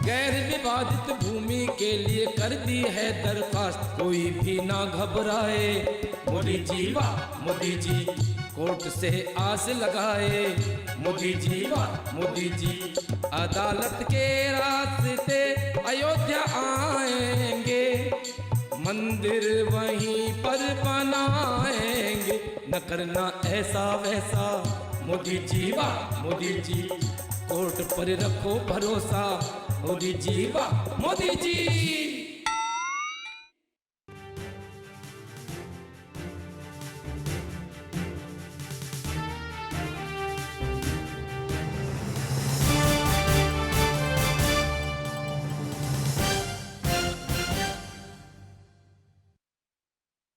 गैर विवादित भूमि के लिए कर दी है दरखास्त, कोई भी ना घबराए। मोदी जी वाह मोदी जी, कोर्ट से आस लगाए। मोदी जी वाह मोदी जी, अदालत के रास्ते अयोध्या आएंगे, मंदिर वहीं पर बनाएंगे। न करना ऐसा वैसा, मोदी जी वाह मोदी जी, कोर्ट पर रखो भरोसा। मोदी जी वाह मोदी जी।